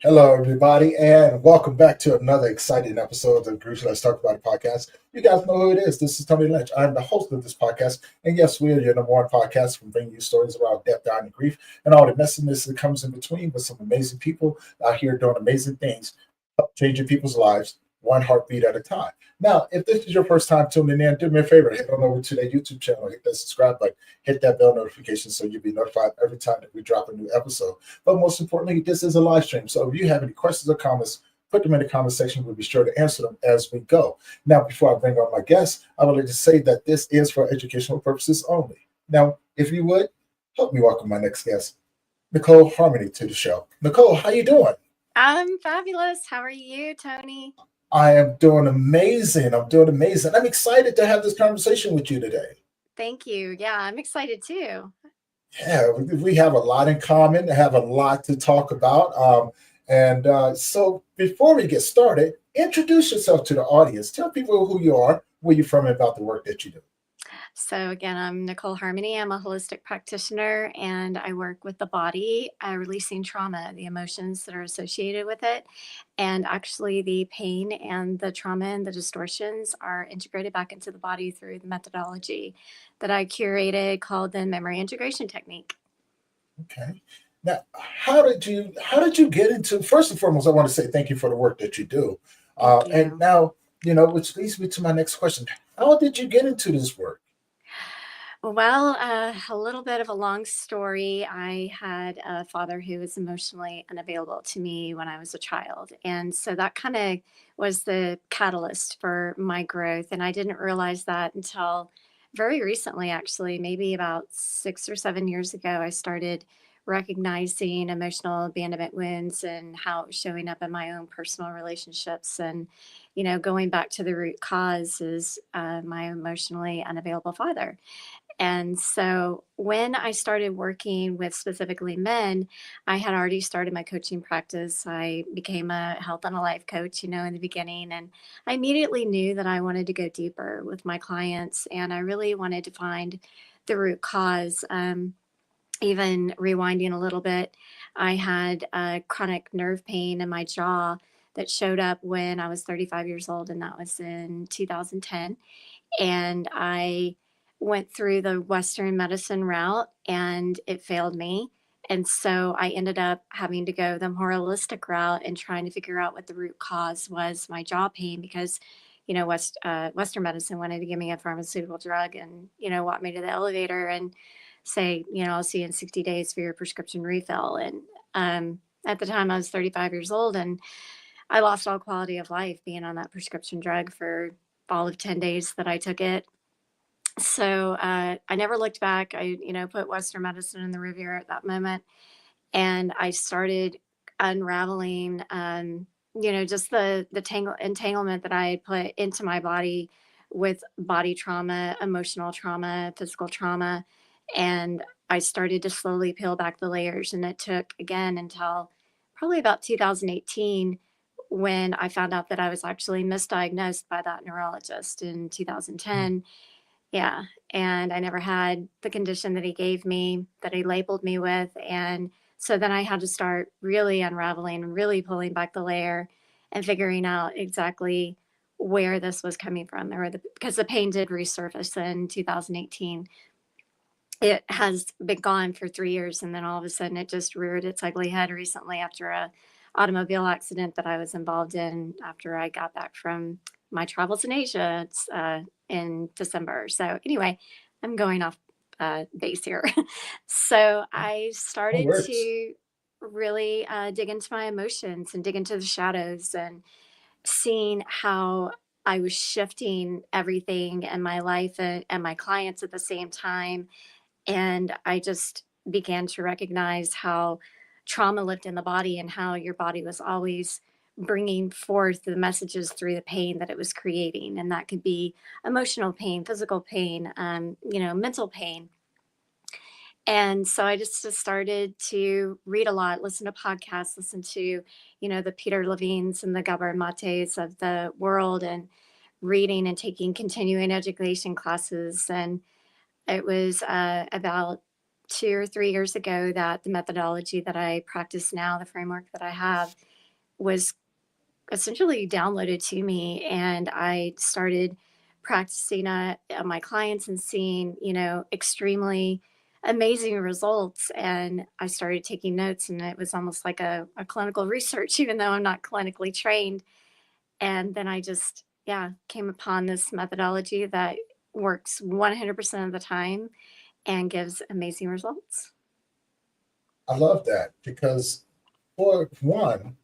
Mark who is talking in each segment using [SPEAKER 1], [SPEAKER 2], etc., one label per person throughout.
[SPEAKER 1] Hello, everybody, and welcome back to another exciting episode of the Grief Let's Talk About It podcast. You guys know who it is. This is Tony Lynch. I'm the host of this podcast, and yes, we are your number one podcast from bringing you stories around death, dying, and grief, and all the messiness that comes in between with some amazing people out here doing amazing things, changing people's lives one heartbeat at a time. Now, if this is your first time tuning in, do me a favor, head on over to the YouTube channel, hit that subscribe button, hit that bell notification so you'll be notified every time that we drop a new episode. But most importantly, this is a live stream. So if you have any questions or comments, put them in the comment section. We'll be sure to answer them as we go. Now, before I bring on my guests, I would like to say that this is for educational purposes only. Now, if you would, help me welcome my next guest, Nicole Harmony, to the show. Nicole, how you doing?
[SPEAKER 2] I'm fabulous. How are you, Tony?
[SPEAKER 1] I am doing amazing. I'm doing amazing. I'm excited to have this conversation with you today.
[SPEAKER 2] Thank you. Yeah, I'm excited too.
[SPEAKER 1] Yeah, we have a lot in common, have a lot to talk about. So before we get started, introduce yourself to the audience. Tell people who you are, where you're from, and about the work that you do.
[SPEAKER 2] So, again, I'm Nicole Harmony. I'm a holistic practitioner and I work with the body, releasing trauma, the emotions that are associated with it. And actually, the pain and the trauma and the distortions are integrated back into the body through the methodology that I curated called the memory integration technique.
[SPEAKER 1] Okay. Now, how did you get into? First and foremost, I want to say thank you for the work that you do.
[SPEAKER 2] Thank
[SPEAKER 1] And
[SPEAKER 2] you.
[SPEAKER 1] now, which leads me to my next question: how did you get into this work?
[SPEAKER 2] Well, a little bit of a long story. I had a father who was emotionally unavailable to me when I was a child. And so that kind of was the catalyst for my growth. And I didn't realize that until very recently, actually, maybe about 6 or 7 years ago, I started recognizing emotional abandonment wounds and how it was showing up in my own personal relationships. And, going back to the root cause is my emotionally unavailable father. And so when I started working with specifically men, I had already started my coaching practice. I became a health and a life coach, in the beginning. And I immediately knew that I wanted to go deeper with my clients. And I really wanted to find the root cause. Even rewinding a little bit, I had chronic nerve pain in my jaw that showed up when I was 35 years old, and that was in 2010. And I went through the Western medicine route and it failed me. And so I ended up having to go the more holistic route and trying to figure out what the root cause was my jaw pain because, Western medicine wanted to give me a pharmaceutical drug and, walk me to the elevator and say, I'll see you in 60 days for your prescription refill. And at the time I was 35 years old and I lost all quality of life being on that prescription drug for all of 10 days that I took it. So I never looked back. I, put Western medicine in the rearview at that moment. And I started unraveling, just the entanglement that I had put into my body with body trauma, emotional trauma, physical trauma. And I started to slowly peel back the layers. And it took, again, until probably about 2018 when I found out that I was actually misdiagnosed by that neurologist in 2010. Yeah. And I never had the condition that he gave me, that he labeled me with. And so then I had to start really unraveling, really pulling back the layer and figuring out exactly where this was coming from. Because the pain did resurface in 2018. It has been gone for 3 years. And then all of a sudden it just reared its ugly head recently after a automobile accident that I was involved in after I got back from my travels in Asia in December. So anyway, I'm going off base here. So I
[SPEAKER 1] No
[SPEAKER 2] started
[SPEAKER 1] worries.
[SPEAKER 2] to really dig into my emotions and dig into the shadows and seeing how I was shifting everything in my life and my clients at the same time. And I just began to recognize how trauma lived in the body and how your body was always bringing forth the messages through the pain that it was creating. And that could be emotional pain, physical pain, mental pain. And so I just started to read a lot, listen to podcasts, listen to, the Peter Levines and the Gabor Mates of the world and reading and taking continuing education classes. And it was about 2 or 3 years ago that the methodology that I practice now, the framework that I have, was essentially downloaded to me, and I started practicing on my clients and seeing, extremely amazing results. And I started taking notes, and it was almost like a clinical research, even though I'm not clinically trained. And then I just, yeah, came upon this methodology that works 100% of the time and gives amazing results.
[SPEAKER 1] I love that because, for one,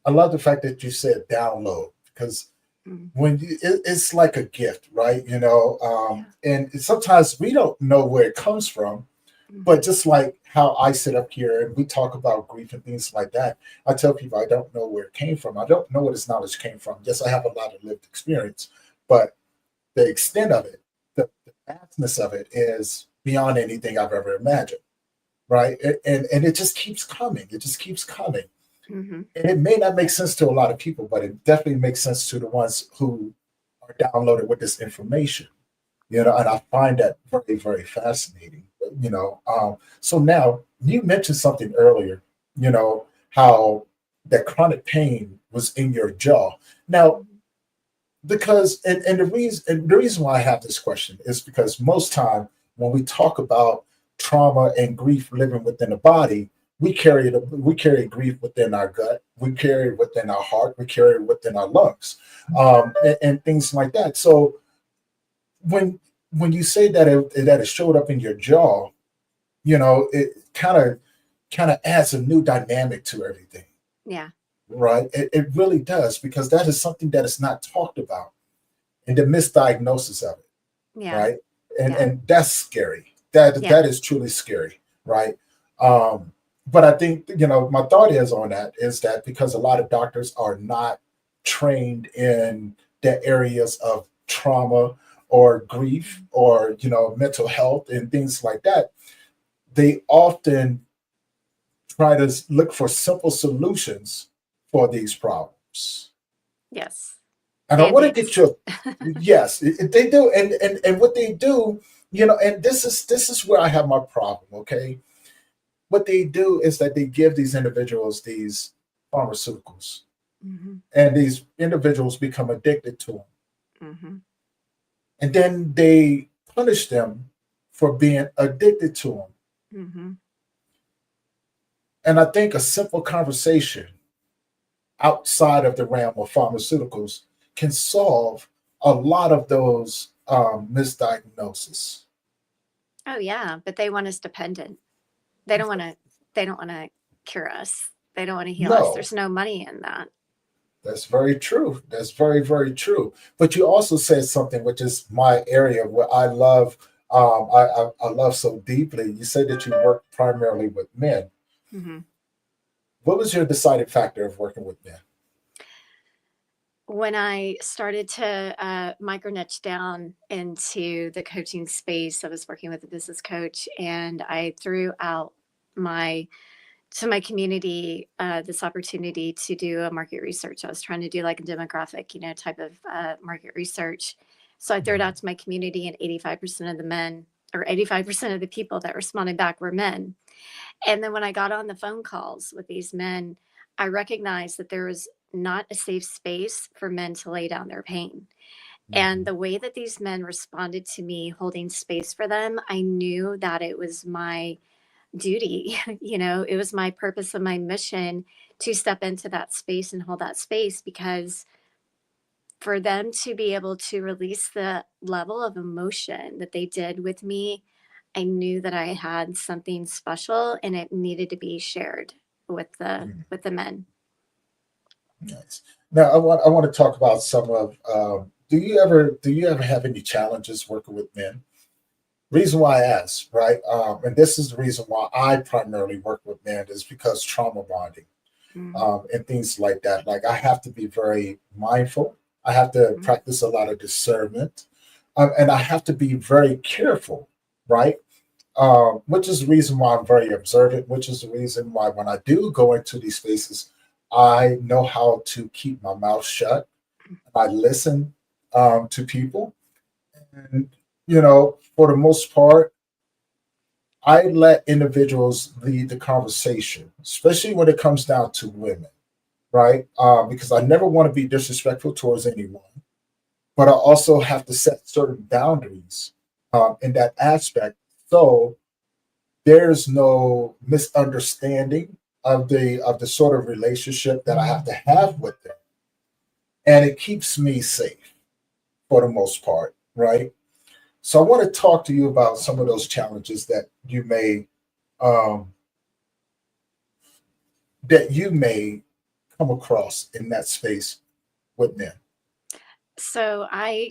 [SPEAKER 1] I love the fact that you said download because
[SPEAKER 2] Mm,
[SPEAKER 1] it's like a gift, right?
[SPEAKER 2] yeah.
[SPEAKER 1] And sometimes we don't know where it comes from, but
[SPEAKER 2] Hmm.
[SPEAKER 1] just like how I sit up here and we talk about grief and things like that, I tell people I don't know where it came from. I don't know where this knowledge came from. Yes, I have a lot of lived experience, but the extent of it, the vastness of it is beyond anything I've ever imagined, right? And it just keeps coming. It just keeps coming.
[SPEAKER 2] Hmm.
[SPEAKER 1] And it may not make sense to a lot of people, but it definitely makes sense to the ones who are downloaded with this information. And I find that very, very fascinating. So now you mentioned something earlier, how that chronic pain was in your jaw. Now,
[SPEAKER 2] Hmm.
[SPEAKER 1] because and the reason why I have this question is because most time when we talk about trauma and grief living within the body, we carry grief within our gut, we carry it within our heart, we carry it within our lungs, and things like that. So when you say that it showed up in your jaw, it kind of adds a new dynamic to everything,
[SPEAKER 2] Yeah.
[SPEAKER 1] right? It really does because that is something that is not talked about and the misdiagnosis of it,
[SPEAKER 2] Yeah.
[SPEAKER 1] right? And
[SPEAKER 2] Yeah.
[SPEAKER 1] and that's scary. That
[SPEAKER 2] Yeah.
[SPEAKER 1] that is truly scary, right? Um, but I think my thought is on that is that because a lot of doctors are not trained in the areas of trauma or grief
[SPEAKER 2] Mhm.
[SPEAKER 1] or mental health and things like that, they often try to look for simple solutions for these problems.
[SPEAKER 2] Yes.
[SPEAKER 1] And I want to get
[SPEAKER 2] Band-aids.
[SPEAKER 1] your yes, they do, and what they do, and this is where I have my problem. Okay, what they do is that they give these individuals these pharmaceuticals,
[SPEAKER 2] Hmm.
[SPEAKER 1] and these individuals become addicted to them,
[SPEAKER 2] Hmm.
[SPEAKER 1] and then they punish them for being addicted to them.
[SPEAKER 2] Hmm.
[SPEAKER 1] And I think a simple conversation outside of the realm of pharmaceuticals can solve a lot of those misdiagnoses.
[SPEAKER 2] Oh yeah, but they want us dependent. They don't want to. They don't want to cure us. They don't want to heal us.
[SPEAKER 1] No,
[SPEAKER 2] There's no money in that.
[SPEAKER 1] that's very true. That's very, very true. But you also said something which is my area where I love. I love so deeply. You said that you work primarily with men.
[SPEAKER 2] Hmm.
[SPEAKER 1] What was your deciding factor of working with men?
[SPEAKER 2] When I started to micro niche down into the coaching space, I was working with a business coach, and I threw out my to my community this opportunity to do a market research. I was trying to do like a demographic, type of market research. So I threw it out to my community, and 85% of the men, or 85% of the people that responded back, were men. And then when I got on the phone calls with these men, I recognized that there was not a safe space for men to lay down their pain. And
[SPEAKER 1] Mhm.
[SPEAKER 2] the way that these men responded to me holding space for them, I knew that it was my duty. It was my purpose and my mission to step into that space and hold that space, because for them to be able to release the level of emotion that they did with me, I knew that I had something special and it needed to be shared
[SPEAKER 1] Mhm.
[SPEAKER 2] with the men.
[SPEAKER 1] Nice. Now I want to talk about some of. Do you ever have any challenges working with men? Reason why I ask, right? And this is the reason why I primarily work with men is because trauma bonding,
[SPEAKER 2] Mhm.
[SPEAKER 1] and things like that. Like I have to be very mindful. I have to
[SPEAKER 2] Mhm.
[SPEAKER 1] practice a lot of discernment, and I have to be very careful, right? Which is the reason why I'm very observant. Which is the reason why when I do go into these spaces, I know how to keep my mouth shut. I listen to people, and for the most part I let individuals lead the conversation, especially when it comes down to women, right? Because I never want to be disrespectful towards anyone, but I also have to set certain boundaries in that aspect. So there's no misunderstanding of the sort of relationship that I have to have with them, and it keeps me safe for the most part, right? So I want to talk to you about some of those challenges um, that you may come across in that space with men.
[SPEAKER 2] So I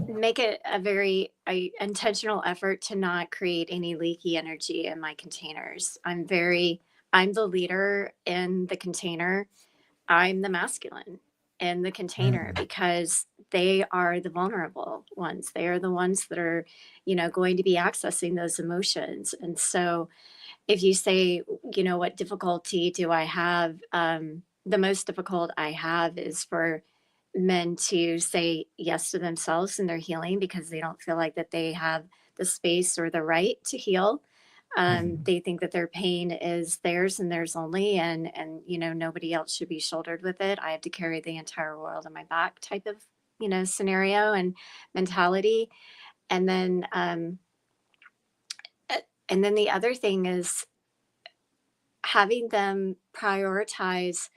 [SPEAKER 2] make it a very intentional effort to not create any leaky energy in my containers. I'm the leader in the container. I'm the masculine in the container
[SPEAKER 1] Mm,
[SPEAKER 2] because they are the vulnerable ones. They are the ones that are, going to be accessing those emotions. And so if you say, what difficulty do I have? The most difficult I have is for men to say yes to themselves and their healing because they don't feel like that they have the space or the right to heal.
[SPEAKER 1] mm,
[SPEAKER 2] They think that their pain is theirs and theirs only, and nobody else should be shouldered with it. I have to carry the entire world on my back, type of scenario and mentality. And then the other thing is having them prioritize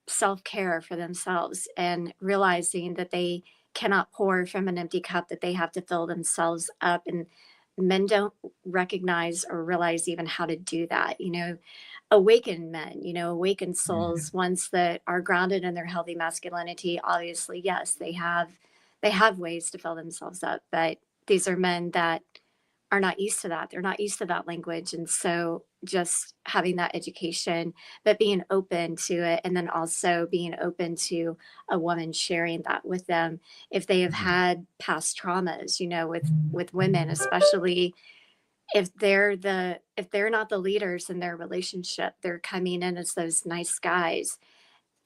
[SPEAKER 2] self care for themselves and realizing that they cannot pour from an empty cup, that they have to fill themselves up. And men don't recognize or realize even how to do that. Awakened men, awakened
[SPEAKER 1] mm,
[SPEAKER 2] souls, ones that are grounded in their healthy masculinity. Obviously, yes, they have ways to fill themselves up, but these are men that are not used to that. They're not used to that language. And so just having that education, but being open to it, and then also being open to a woman sharing that with them if they have
[SPEAKER 1] mm,
[SPEAKER 2] had past traumas, with women, especially if they're not the leaders in their relationship, they're coming in as those nice guys,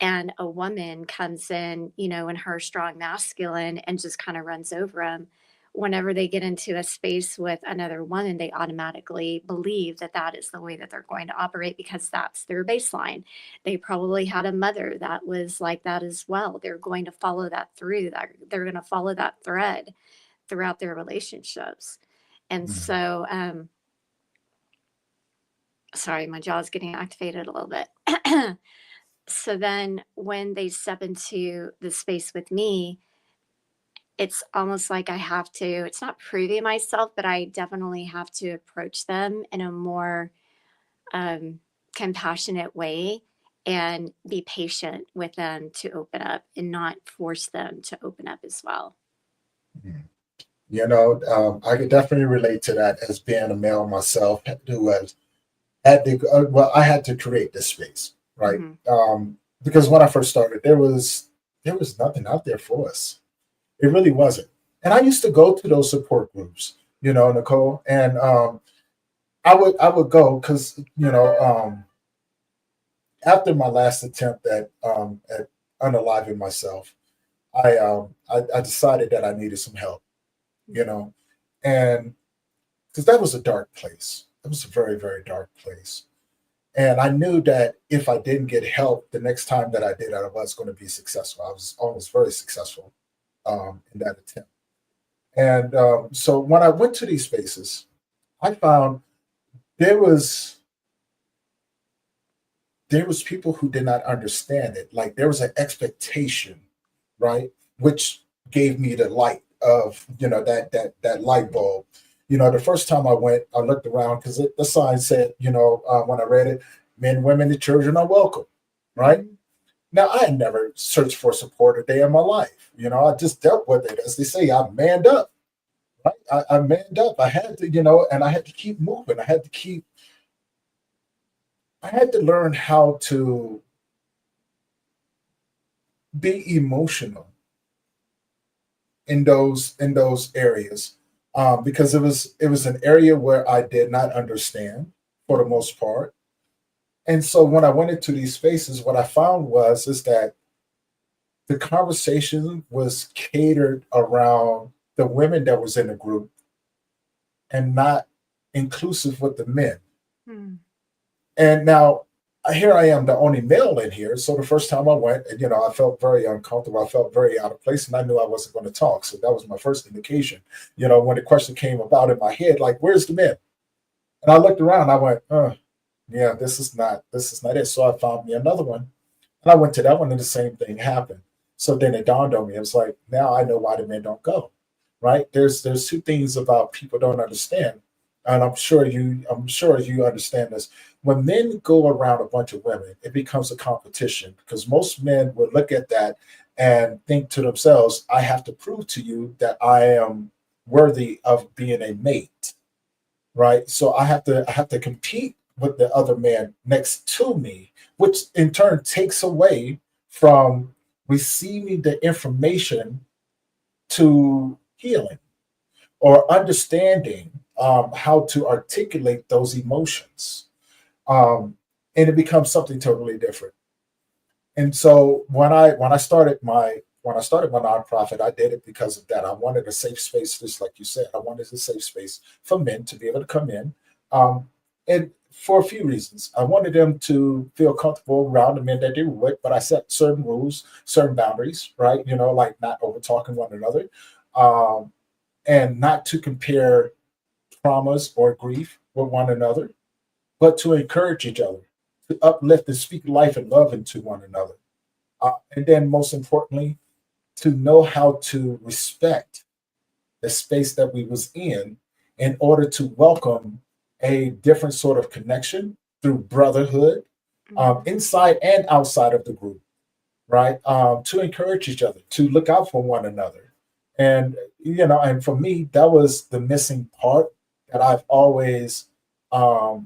[SPEAKER 2] and a woman comes in, in her strong masculine and just kind of runs over them. Whenever they get into a space with another woman, they automatically believe that that is the way that they're going to operate because that's their baseline. They probably had a mother that was like that as well. They're going to follow that through, that they're going to follow that thread throughout their relationships. And
[SPEAKER 1] mm.
[SPEAKER 2] so, sorry, my jaw's getting activated a little bit. So then when they step into the space with me, it's almost like I have to, it's not proving myself, but I definitely have to approach them in a more um, compassionate way and be patient with them to open up and not force them to open up as well.
[SPEAKER 1] Mm. I could definitely relate to that as being a male myself who has had to, well, I had to create this space, right?
[SPEAKER 2] Hmm.
[SPEAKER 1] Because when I first started, there was nothing out there for us. It really wasn't. And I used to go to those support groups, Nicole, and I would go because after my last attempt at unaliving myself, I decided that I needed some help, you know, and because that was a dark place. It was a very, very dark place. And I knew that if I didn't get help, the next time that I did, I was going to be successful. I was almost very successful in that attempt. And so when I went to these spaces, I found there was there was people who did not understand it. Like there was an expectation, right, which gave me the light of that light bulb. The first time I went, I looked around because the sign said, when I read it, men, women, and children are welcome, right?
[SPEAKER 2] Hmm.
[SPEAKER 1] Now I had never searched for support a day in my life. I just dealt with it, as they say. I manned up, right? I manned up. I had to, and I had to keep moving. I had to learn how to be emotional in those areas, because it was an area where I did not understand for the most part. And so when I went into these spaces, what I found was is that the conversation was catered around the women that was in the group and not inclusive with the men.
[SPEAKER 2] Hmm.
[SPEAKER 1] And now here I am, the only male in here. So the first time I went, and I felt very uncomfortable. I felt very out of place, and I knew I wasn't going to talk. So that was my first indication. When the question came about in my head, like, "Where's the men?" And I looked around. I went, yeah, this is not it." So I found me another one, and I went to that one, and the same thing happened. So then it dawned on me. It was like, now I know why the men don't go. Right? There's two things about people don't understand, and I'm sure you understand this. When men go around a bunch of women, it becomes a competition because most men would look at that and think to themselves, "I have to prove to you that I am worthy of being a mate." Right? So I have to compete with the other man next to me, which in turn takes away from receiving the information to healing or understanding how to articulate those emotions. Um, and it becomes something totally different. And so when I started my nonprofit, I did it because of that. I wanted a safe space, just like you said. I wanted a safe space for men to be able to come in, um, and for a few reasons. I wanted them to feel comfortable around the men that they were with, but I set certain rules, certain boundaries, right? Like not over talking one another, um, and not to compare traumas or grief with one another, but to encourage each other, to uplift and speak life and love into one another. And then, most importantly, to know how to respect the space that we was in order to welcome a different sort of connection through brotherhood,
[SPEAKER 2] Mhm.
[SPEAKER 1] inside and outside of the group, right? To encourage each other, to look out for one another. And for me, that was the missing part that I've always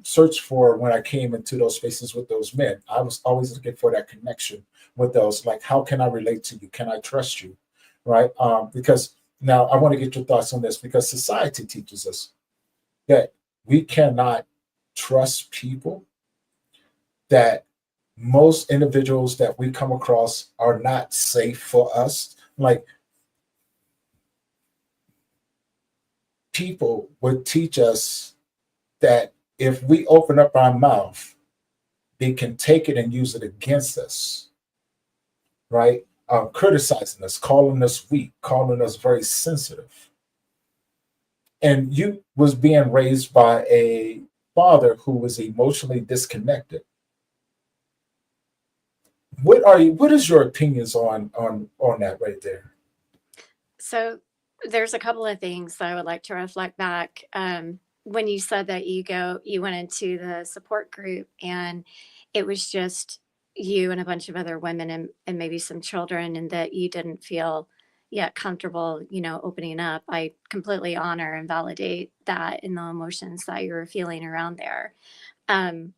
[SPEAKER 1] searched for when I came into those spaces with those men. I was always looking for that connection with those. Like, how can I relate to you? Can I trust you? Right? Because now I want to get your thoughts on this because society teaches us that we cannot trust people, that most individuals that we come across are not safe for us. Like, people would teach us that if we open up our mouth, they can take it and use it against us, right? Criticizing us, calling us weak, calling us very sensitive. And you was being raised by a father who was emotionally disconnected. What is your opinions on that right there?
[SPEAKER 2] So there's a couple of things I would like to reflect back. When you said that you went into the support group and it was just you and a bunch of other women and maybe some children, and that you didn't feel yet comfortable, opening up. I completely honor and validate that in the emotions that you were feeling around there.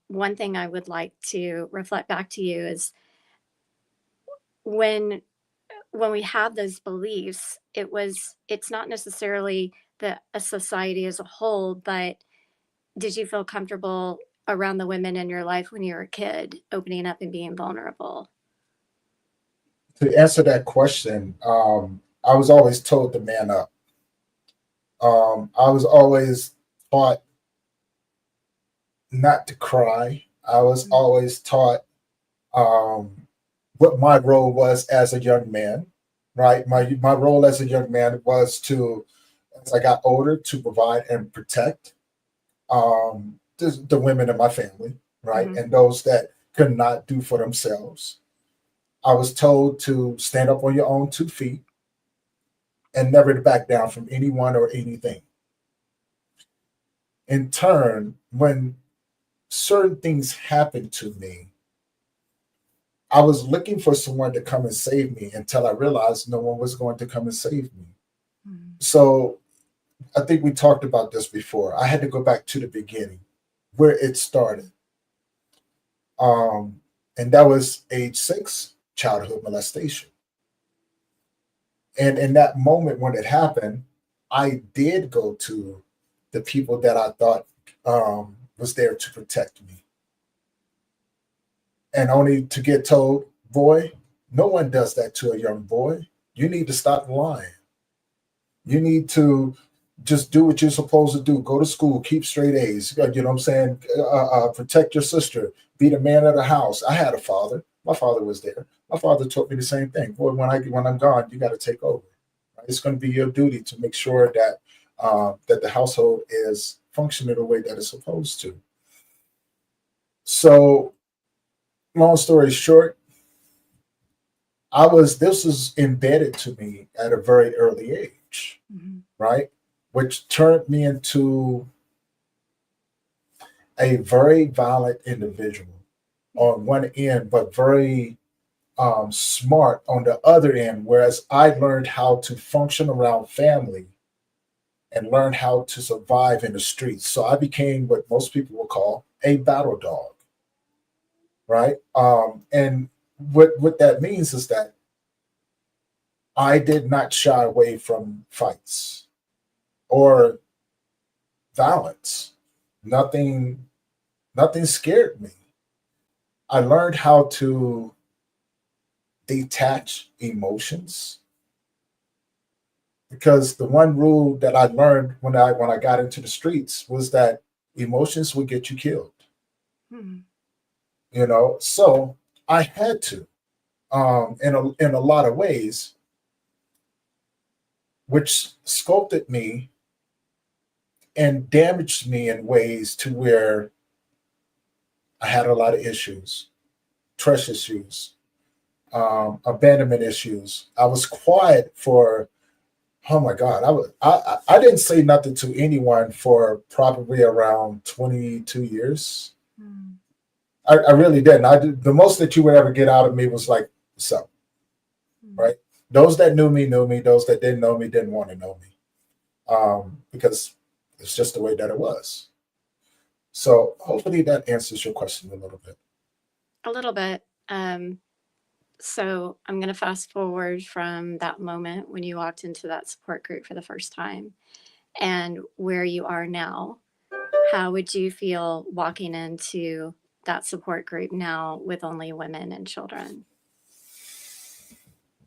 [SPEAKER 2] One thing I would like to reflect back to you is when when we have those beliefs, it's not necessarily the a society as a whole, but did you feel comfortable around the women in your life when you were a kid, opening up and being vulnerable?
[SPEAKER 1] To answer that question, I was always told to man up. I was always taught not to cry. I was
[SPEAKER 2] Mm,
[SPEAKER 1] always taught what my role was as a young man. Right, my role as a young man was to, as I got older, to provide and protect the women in my family, right,
[SPEAKER 2] mhm.
[SPEAKER 1] and those that could not do for themselves. I was told to stand up on your own 2 feet and never to back down from anyone or anything. In turn, when certain things happened to me, I was looking for someone to come and save me until I realized no one was going to come and save me.
[SPEAKER 2] Mm.
[SPEAKER 1] So I think we talked about this before. I had to go back to the beginning, where it started. Um, and that was age 6, childhood molestation. And in that moment when it happened, I did go to the people that I thought was there to protect me, and only to get told, "Boy, no one does that to a young boy. You need to stop lying. You need to." Just do what you're supposed to do. Go to school, keep straight A's. You know what I'm saying? Protect your sister. Be the man of the house. I had a father. My father was there. My father taught me the same thing. Boy, when I'm gone, you got to take over. Right? It's going to be your duty to make sure that that the household is functioning the way that it's supposed to. So, long story short, I was this was embedded to me at a very early age,
[SPEAKER 2] Mm-hmm.
[SPEAKER 1] right? Which turned me into a very violent individual on one end, but very smart on the other end. Whereas I learned how to function around family and learn how to survive in the streets. So I became what most people will call a battle dog, right? And what that means is that I did not shy away from fights or violence. Nothing, nothing scared me. I learned how to detach emotions because the one rule that I learned when I got into the streets was that emotions would get you killed.
[SPEAKER 2] Mm-hmm.
[SPEAKER 1] You know, so I had to, in a lot of ways, which sculpted me and damaged me in ways to where I had a lot of issues, trust issues, abandonment issues. I was quiet for, oh my God, I didn't say nothing to anyone for probably around 22 years.
[SPEAKER 2] Mm-hmm.
[SPEAKER 1] I really didn't. I did, the most that you would ever get out of me was like, so, right? Those that knew me knew me. Those that didn't know me didn't want to know me, because it's just the way that it was. So hopefully that answers your question a little bit.
[SPEAKER 2] A little bit. So I'm going to fast forward from that moment when you walked into that support group for the first time and where you are now. How would you feel walking into that support group now with only women and children?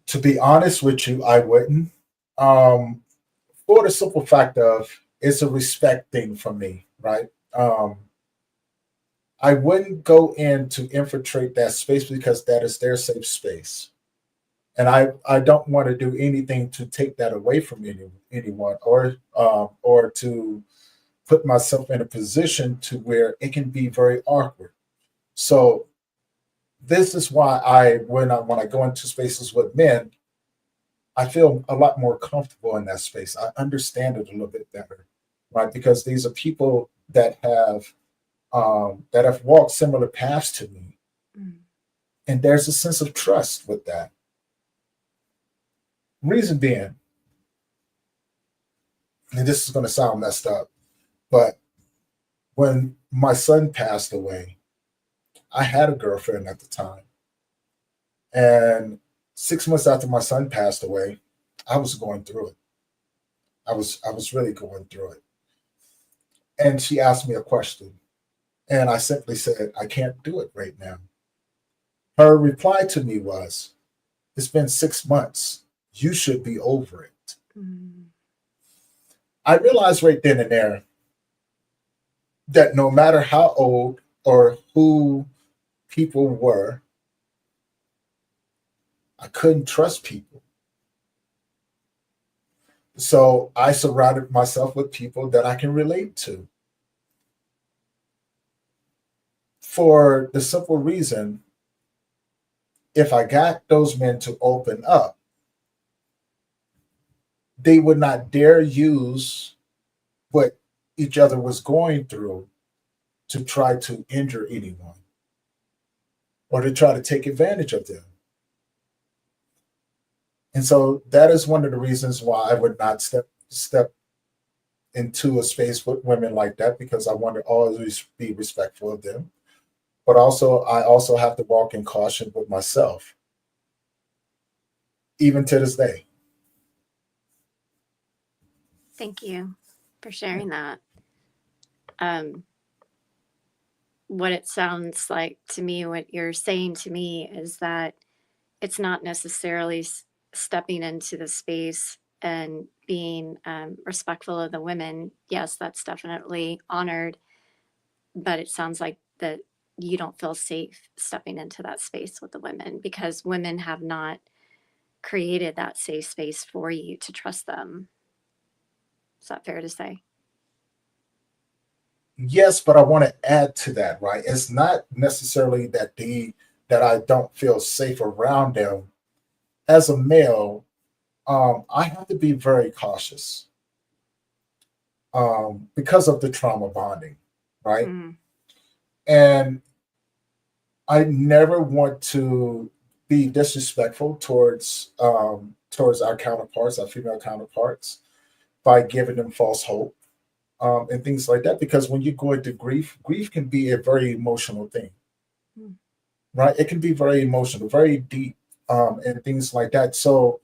[SPEAKER 1] To be honest with you, I wouldn't. Um, for the simple fact of it's a respect thing for me, right? I wouldn't go in to infiltrate that space because that is their safe space. And I don't want to do anything to take that away from anyone or to put myself in a position to where it can be very awkward. So this is why when I go into spaces with men, I feel a lot more comfortable in that space. I understand it a little bit better, right? Because these are people that have walked similar paths to me,
[SPEAKER 2] Mm.
[SPEAKER 1] and there's a sense of trust with that. Reason being, and this is going to sound messed up, but when my son passed away, I had a girlfriend at the time, and 6 months after my son passed away, I was going through it. I was really going through it, and she asked me a question, and I simply said, "I can't do it right now." Her reply to me was, "It's been 6 months. You should be over it."
[SPEAKER 2] Mm.
[SPEAKER 1] I realized right then and there that no matter how old or who people were, I couldn't trust people. So I surrounded myself with people that I can relate to for the simple reason if I got those men to open up, they would not dare use what each other was going through to try to injure anyone or to try to take advantage of them. And so that is one of the reasons why I would not step into a space with women like that because I want to always be respectful of them. But also, I also have to walk in caution with myself, even to this day.
[SPEAKER 2] Thank you for sharing that. Um, what it sounds like to me, what you're saying to me is that it's not necessarily stepping into the space and being respectful of the women, yes, that's definitely honored. But it sounds like that you don't feel safe stepping into that space with the women because women have not created that safe space for you to trust them. Is that fair to say?
[SPEAKER 1] Yes, but I want to add to that, right? It's not necessarily that I don't feel safe around them. As a male, I have to be very cautious because of the trauma bonding, right?
[SPEAKER 2] Mm,
[SPEAKER 1] And I never want to be disrespectful towards our counterparts, our female counterparts, by giving them false hope and things like that. Because when you go into grief, grief can be a very emotional thing,
[SPEAKER 2] mm,
[SPEAKER 1] right? It can be very emotional, very deep, and things like that. So,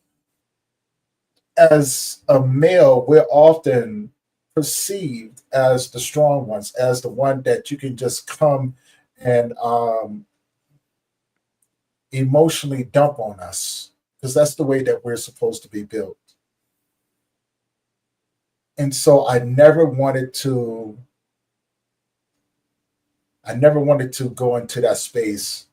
[SPEAKER 1] as a male, we're often perceived as the strong ones, as the one that you can just come and emotionally dump on us, because that's the way that we're supposed to be built. And so, I never wanted to go into that space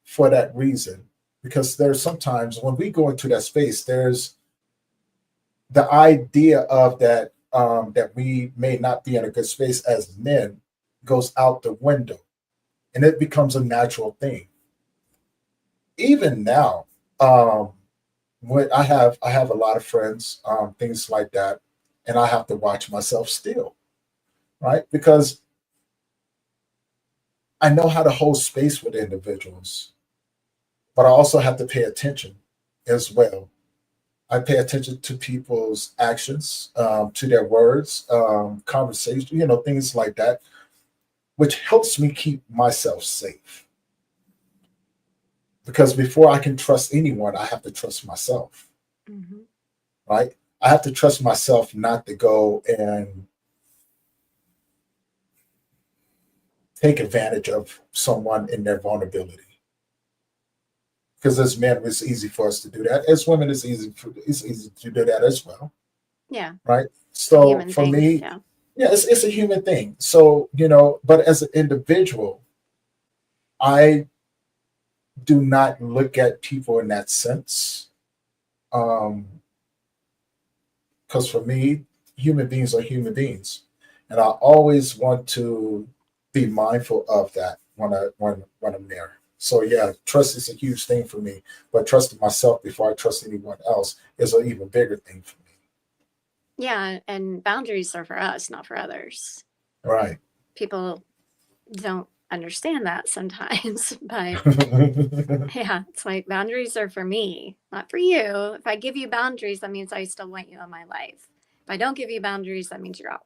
[SPEAKER 1] for that reason, because there's sometimes when we go into that space, there's the idea of that we may not be in a good space as men goes out the window, and it becomes a natural thing. Even now, um, when I have a lot of friends, things like that, and I have to watch myself still, right? Because I know how to hold space with individuals, but I also have to pay attention as well. I pay attention to people's actions, to their words, conversation, things like that, which helps me keep myself safe. Because before I can trust anyone, I have to trust myself,
[SPEAKER 2] mhm.
[SPEAKER 1] right? I have to trust myself not to go and take advantage of someone in their vulnerability. Because as men, it's easy for us to do that. As women, it's easy to do that as well,
[SPEAKER 2] Yeah,
[SPEAKER 1] right?
[SPEAKER 2] it's a
[SPEAKER 1] So
[SPEAKER 2] human
[SPEAKER 1] for
[SPEAKER 2] thing.
[SPEAKER 1] me,
[SPEAKER 2] Yeah.
[SPEAKER 1] yeah, it's a human thing. So but as an individual, I do not look at people in that sense. Um, because for me, human beings are human beings, and I always want to be mindful of that when I'm there. So yeah, trust is a huge thing for me, but trusting myself before I trust anyone else is an even bigger thing for me.
[SPEAKER 2] Yeah. And boundaries are for us, not for others.
[SPEAKER 1] Right.
[SPEAKER 2] People don't understand that sometimes, but yeah, it's like boundaries are for me, not for you. If I give you boundaries, that means I still want you in my life. If I don't give you boundaries, that means you're out.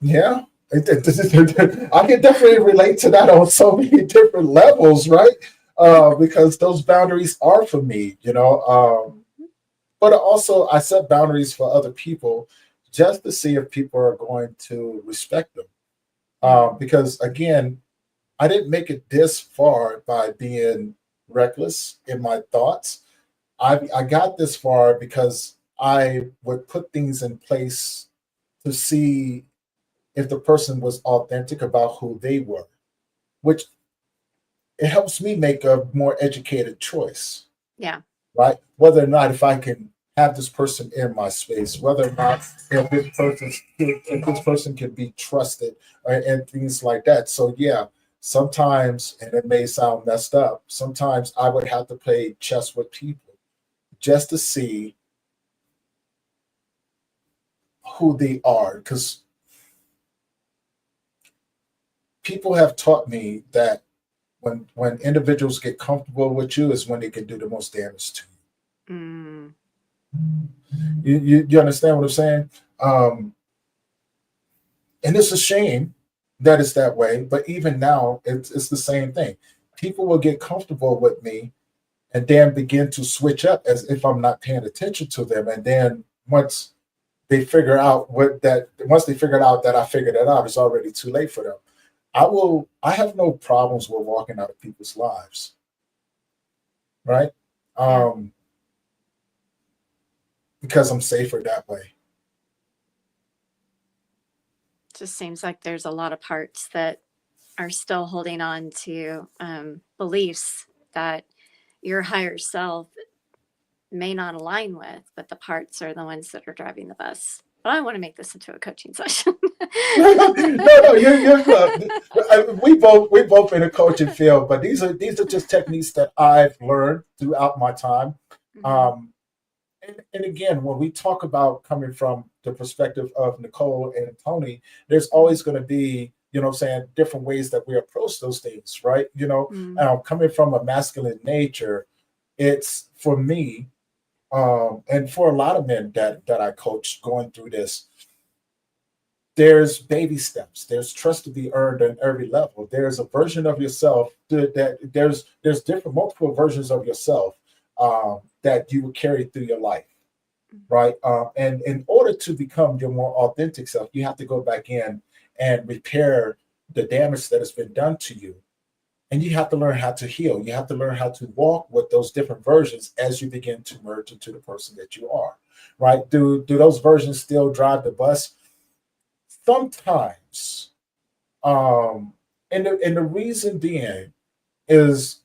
[SPEAKER 1] Yeah. I can definitely relate to that on so many different levels, right? Because those boundaries are for me,
[SPEAKER 2] Mhm.
[SPEAKER 1] but also I set boundaries for other people just to see if people are going to respect them.
[SPEAKER 2] Mm.
[SPEAKER 1] Because again, I didn't make it this far by being reckless in my thoughts. I got this far because I would put things in place to see if the person was authentic about who they were, which it helps me make a more educated choice,
[SPEAKER 2] Yeah.
[SPEAKER 1] right? Whether or not if I can have this person in my space, whether or not if this person can be trusted, and things like that. So yeah, sometimes, and it may sound messed up, sometimes I would have to play chess with people just to see who they are, because people have taught me that when individuals get comfortable with you is when they can do the most damage to
[SPEAKER 2] Mm.
[SPEAKER 1] you. You understand what I'm saying? Um, and it's a shame that it's that way, but even now it's the same thing. People will get comfortable with me and then begin to switch up as if I'm not paying attention to them. And then once they figured out that I figured it out, it's already too late for them. I have no problems with walking out of people's lives, right?
[SPEAKER 2] Yeah.
[SPEAKER 1] Um, because I'm safer that way.
[SPEAKER 2] Just seems like there's a lot of parts that are still holding on to beliefs that your higher self may not align with, but the parts are the ones that are driving the bus. But I want to make this into a coaching session.
[SPEAKER 1] No, you're good. We both in a coaching field, but these are just techniques that I've learned throughout my time.
[SPEAKER 2] Mhm.
[SPEAKER 1] Um, and again, when we talk about coming from the perspective of Nicole and Tony, there's always going to be, you know what I'm saying, different ways that we approach those things, right?
[SPEAKER 2] Mm.
[SPEAKER 1] Coming from a masculine nature, it's for me, and for a lot of men that I coach going through this, there's baby steps. There's trust to be earned at every level. There's a version of yourself that there's different multiple versions of yourself that you will carry through your life, right? And in order to become your more authentic self, you have to go back in and repair the damage that has been done to you. And you have to learn how to heal. You have to learn how to walk with those different versions as you begin to merge into the person that you are, right? Do those versions still drive the bus? Sometimes. Um, and the reason being is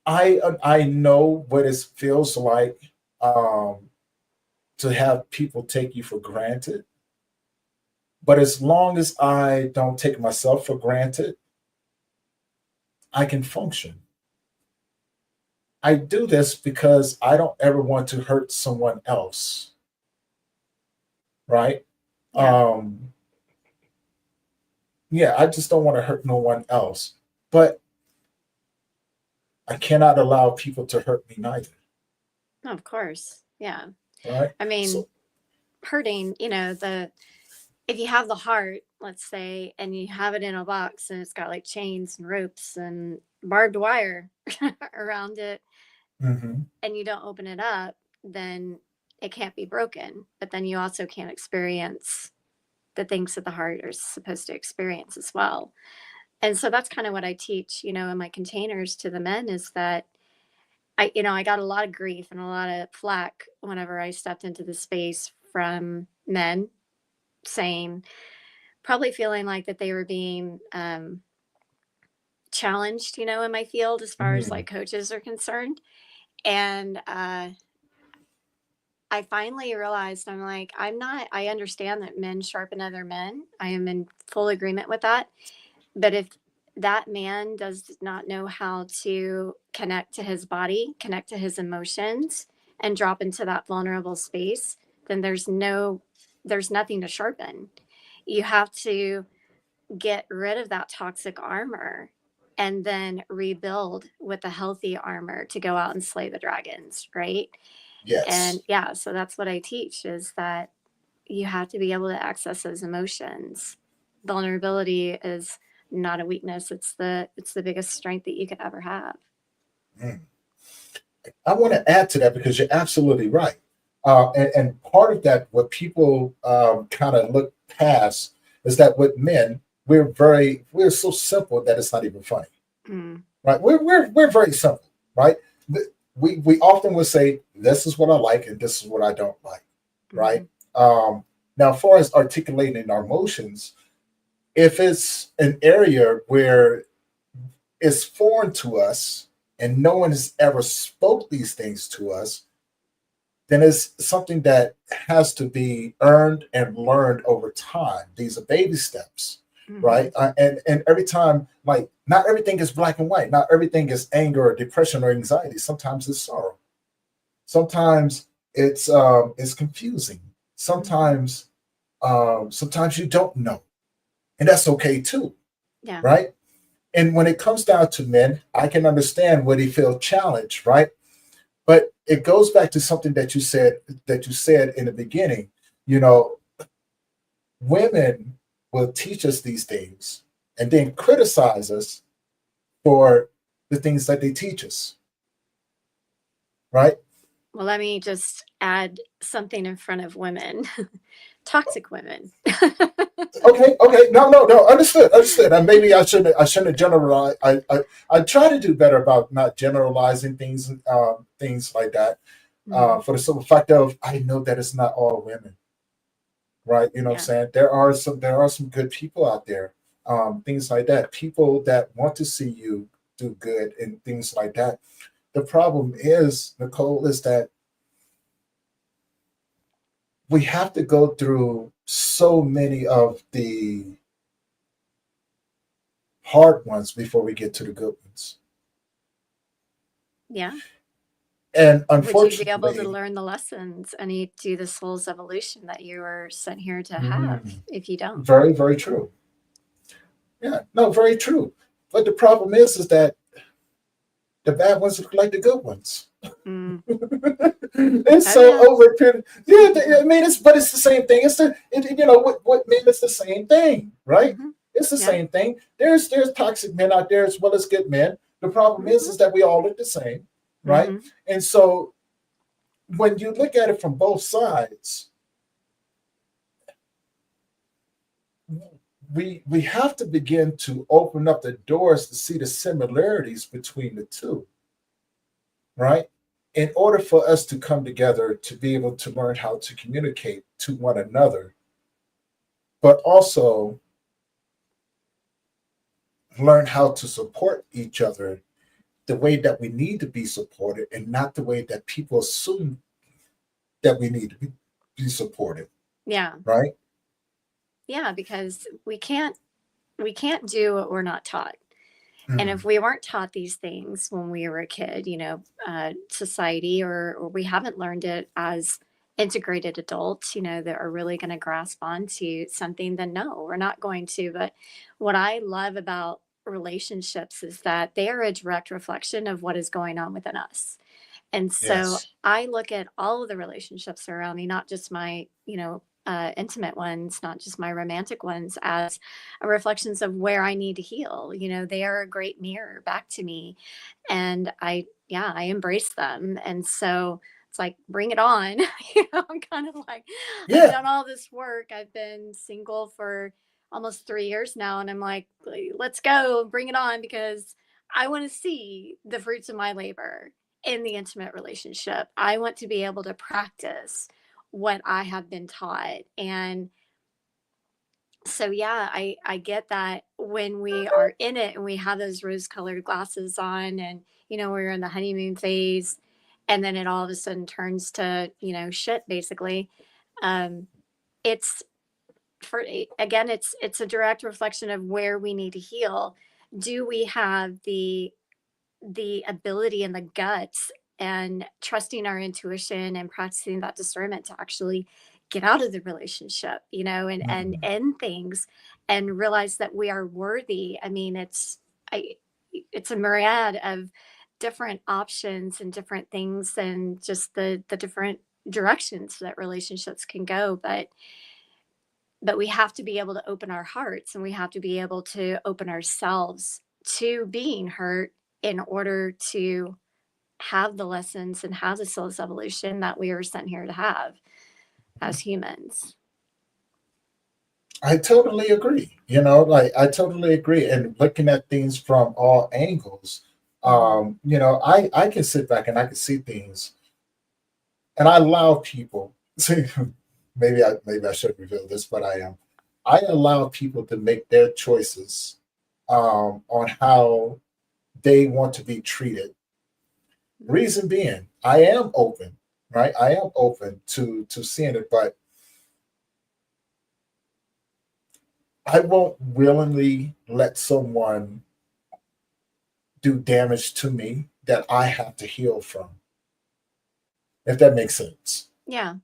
[SPEAKER 1] I know what it feels like um, to have people take you for granted. But as long as I don't take myself for granted, I can function. I do this because I don't ever want to hurt someone else, right?
[SPEAKER 2] Yeah.
[SPEAKER 1] Um, yeah, I just don't want to hurt no one else. But I cannot allow people to hurt me neither,
[SPEAKER 2] No, of course. Yeah.
[SPEAKER 1] right?
[SPEAKER 2] I mean,
[SPEAKER 1] So,
[SPEAKER 2] hurting, the if you have the heart, let's say, and you have it in a box and it's got like chains and ropes and barbed wire around it,
[SPEAKER 1] mhm,
[SPEAKER 2] and you don't open it up, then it can't be broken. But then you also can't experience the things that the heart is supposed to experience as well. And so that's kind of what I teach, in my containers to the men is that I got a lot of grief and a lot of flack whenever I stepped into the space from men saying, probably feeling like that they were being challenged, in my field as far as
[SPEAKER 1] mhm,
[SPEAKER 2] like coaches are concerned. And I finally realized I'm like, I understand that men sharpen other men. I am in full agreement with that. But if that man does not know how to connect to his body, connect to his emotions, and drop into that vulnerable space, then there's nothing to sharpen. You have to get rid of that toxic armor and then rebuild with a healthy armor to go out and slay the dragons, right? And
[SPEAKER 1] yes.
[SPEAKER 2] yeah, so that's what I teach is that you have to be able to access those emotions. Vulnerability is not a weakness. It's the biggest strength that you could ever have.
[SPEAKER 1] Mm. I want to add to that because you're absolutely right. And part of that, what people kind of look past, is that with men, we're so simple that it's not even funny,
[SPEAKER 2] Mm,
[SPEAKER 1] right? We're very simple, right? We often would say, "This is what I like, and this is what I don't like," right?
[SPEAKER 2] mm,
[SPEAKER 1] Now, as far as articulating our emotions, if it's an area where it's foreign to us and no one has ever spoke these things to us, then it's something that has to be earned and learned over time. These are baby steps,
[SPEAKER 2] mm,
[SPEAKER 1] right? And every time, like, not everything is black and white. Not everything is anger or depression or anxiety. Sometimes it's sorrow. Sometimes it's confusing.
[SPEAKER 2] mm.
[SPEAKER 1] Sometimes you don't know, and that's okay too,
[SPEAKER 2] Yeah.
[SPEAKER 1] right? And when it comes down to men, I can understand where they feel challenged, right? But it goes back to something that you said in the beginning. You know, women will teach us these things and then criticize us for the things that they teach us, right?
[SPEAKER 2] Well, let me just add something in front of women. Toxic women.
[SPEAKER 1] Okay, okay, no, understood. And maybe I shouldn't generalize. I try to do better about not generalizing things, things like that.
[SPEAKER 2] Mm,
[SPEAKER 1] For the simple fact of I know that it's not all women, right? You know what I'm
[SPEAKER 2] yeah.
[SPEAKER 1] saying? There are some good people out there, things like that. People that want to see you do good and things like that. The problem is, Nicole, is that we have to go through so many of the hard ones before we get to the good ones.
[SPEAKER 2] Yeah.
[SPEAKER 1] And
[SPEAKER 2] Would you be able to
[SPEAKER 1] unfortunately,
[SPEAKER 2] learn the lessons and you do the soul's evolution that you were sent here to have
[SPEAKER 1] mm,
[SPEAKER 2] if you don't?
[SPEAKER 1] very, very true. Yeah, no, very true. But the problem is that the bad ones look like the good ones.
[SPEAKER 2] Mm.
[SPEAKER 1] It's
[SPEAKER 2] Oh,
[SPEAKER 1] so
[SPEAKER 2] yeah.
[SPEAKER 1] over. Yeah, I mean, it's the same thing. What men is the same thing, right?
[SPEAKER 2] Hmm.
[SPEAKER 1] It's the
[SPEAKER 2] Yeah.
[SPEAKER 1] same thing. There's toxic men out there as well as good men. The problem is
[SPEAKER 2] Hmm.
[SPEAKER 1] that we all look the same, right?
[SPEAKER 2] Hmm.
[SPEAKER 1] And so when you look at it from both sides, we have to begin to open up the doors to see the similarities between the two, right? In order for us to come together to be able to learn how to communicate to one another, but also learn how to support each other the way that we need to be supported and not the way that people assume that we need to be supported,
[SPEAKER 2] Yeah.
[SPEAKER 1] right?
[SPEAKER 2] Yeah. Because we can't do what we're not taught. And if
[SPEAKER 1] Mm,
[SPEAKER 2] we weren't taught these things when we were a kid, society, or we haven't learned it as integrated adults, that are really going to grasp onto something, then no, we're not going to. But what I love about relationships is that they are a direct reflection of what is going on within us. And so
[SPEAKER 1] yes.
[SPEAKER 2] I look at all of the relationships around me, not just my, intimate ones, not just my romantic ones, as reflections of where I need to heal. They are a great mirror back to me. And yeah, I embrace them. And so it's like, bring it on. I'm kind of like, I've
[SPEAKER 1] Yeah.
[SPEAKER 2] done all this work. I've been single for almost 3 years now. And I'm like, let's go, bring it on, because I want to see the fruits of my labor in the intimate relationship. I want to be able to practice what I have been taught. And so, yeah, I get that when we are in it and we have those rose colored glasses on, and, we're in the honeymoon phase, and then it all of a sudden turns to, shit, basically. Um, it's for, again, it's a direct reflection of where we need to heal. Do we have the ability and the guts and trusting our intuition and practicing that discernment to actually get out of the relationship, and
[SPEAKER 1] Mm.
[SPEAKER 2] end things, and realize that we are worthy. I mean, I it's a myriad of different options and different things, and just the different directions that relationships can go. But we have to be able to open our hearts, and we have to be able to open ourselves to being hurt in order to have the lessons and have the soul's evolution that we were sent here to have as humans.
[SPEAKER 1] I totally agree. Like I totally agree. And looking at things from all angles,
[SPEAKER 2] Hmm.
[SPEAKER 1] I can sit back and I can see things, and I allow people. See, maybe I should reveal this, but I am. I allow people to make their choices, on how they want to be treated. Reason being, I am open, right? I am open to seeing it, but I won't willingly let someone do damage to me that I have to heal from, if that makes sense,
[SPEAKER 2] Yeah.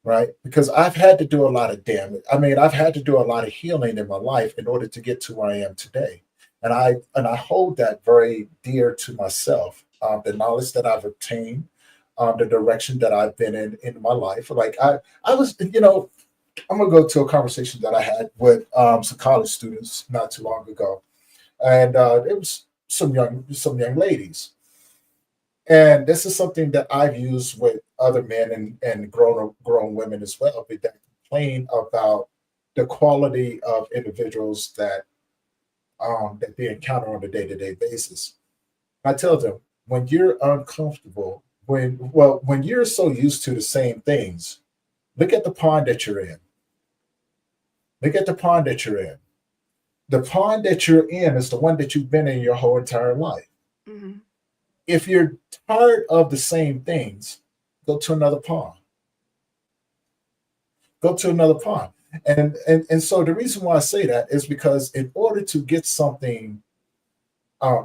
[SPEAKER 1] right? Because I've had to do a lot of damage. I mean, I've had to do a lot of healing in my life in order to get to where I am today, and I hold that very dear to myself. The knowledge that I've obtained, the direction that I've been in my life. Like I was, I'm gonna go to a conversation that I had with some college students not too long ago, and it was some young ladies. And this is something that I've used with other men and grown women as well, but that complain about the quality of individuals that they encounter on a day-to-day basis. I tell them, when you're uncomfortable, when you're so used to the same things, look at the pond that you're in. Look at the pond that you're in. The pond that you're in is the one that you've been in your whole entire life.
[SPEAKER 2] Hmm.
[SPEAKER 1] If you're tired of the same things, go to another pond. Go to another pond. And so the reason why I say that is because in order to get something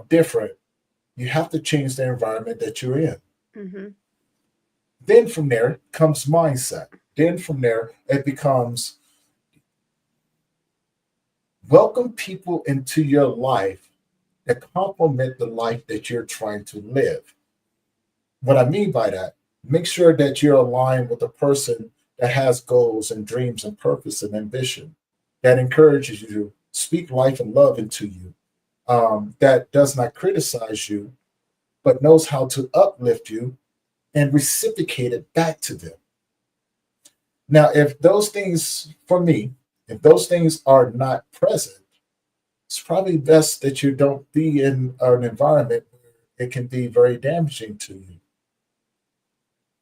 [SPEAKER 1] different, you have to change the environment that you're in.
[SPEAKER 2] Hmm.
[SPEAKER 1] Then from there comes mindset. Then from there, it becomes welcome people into your life that complement the life that you're trying to live. What I mean by that, make sure that you're aligned with a person that has goals and dreams and purpose and ambition, that encourages you to speak life and love into you, that does not criticize you, but knows how to uplift you and reciprocate it back to them. Now, if those things, for me, if those things are not present, it's probably best that you don't be in an environment where it can be very damaging to you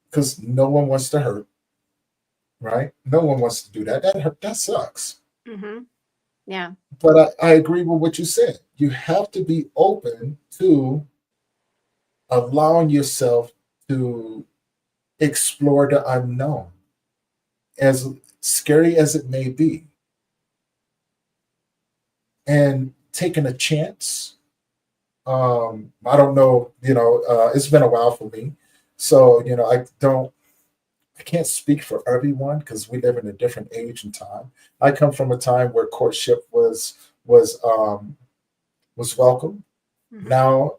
[SPEAKER 1] because no one wants to hurt, right? No one wants to do that. That sucks.
[SPEAKER 2] Hmm. Yeah.
[SPEAKER 1] But I agree with what you said. You have to be open to allowing yourself to explore the unknown, as scary as it may be, and taking a chance. I don't know, it's been a while for me. So, I can't speak for everyone because we live in a different age and time. I come from a time where courtship was welcome.
[SPEAKER 2] Hmm.
[SPEAKER 1] Now,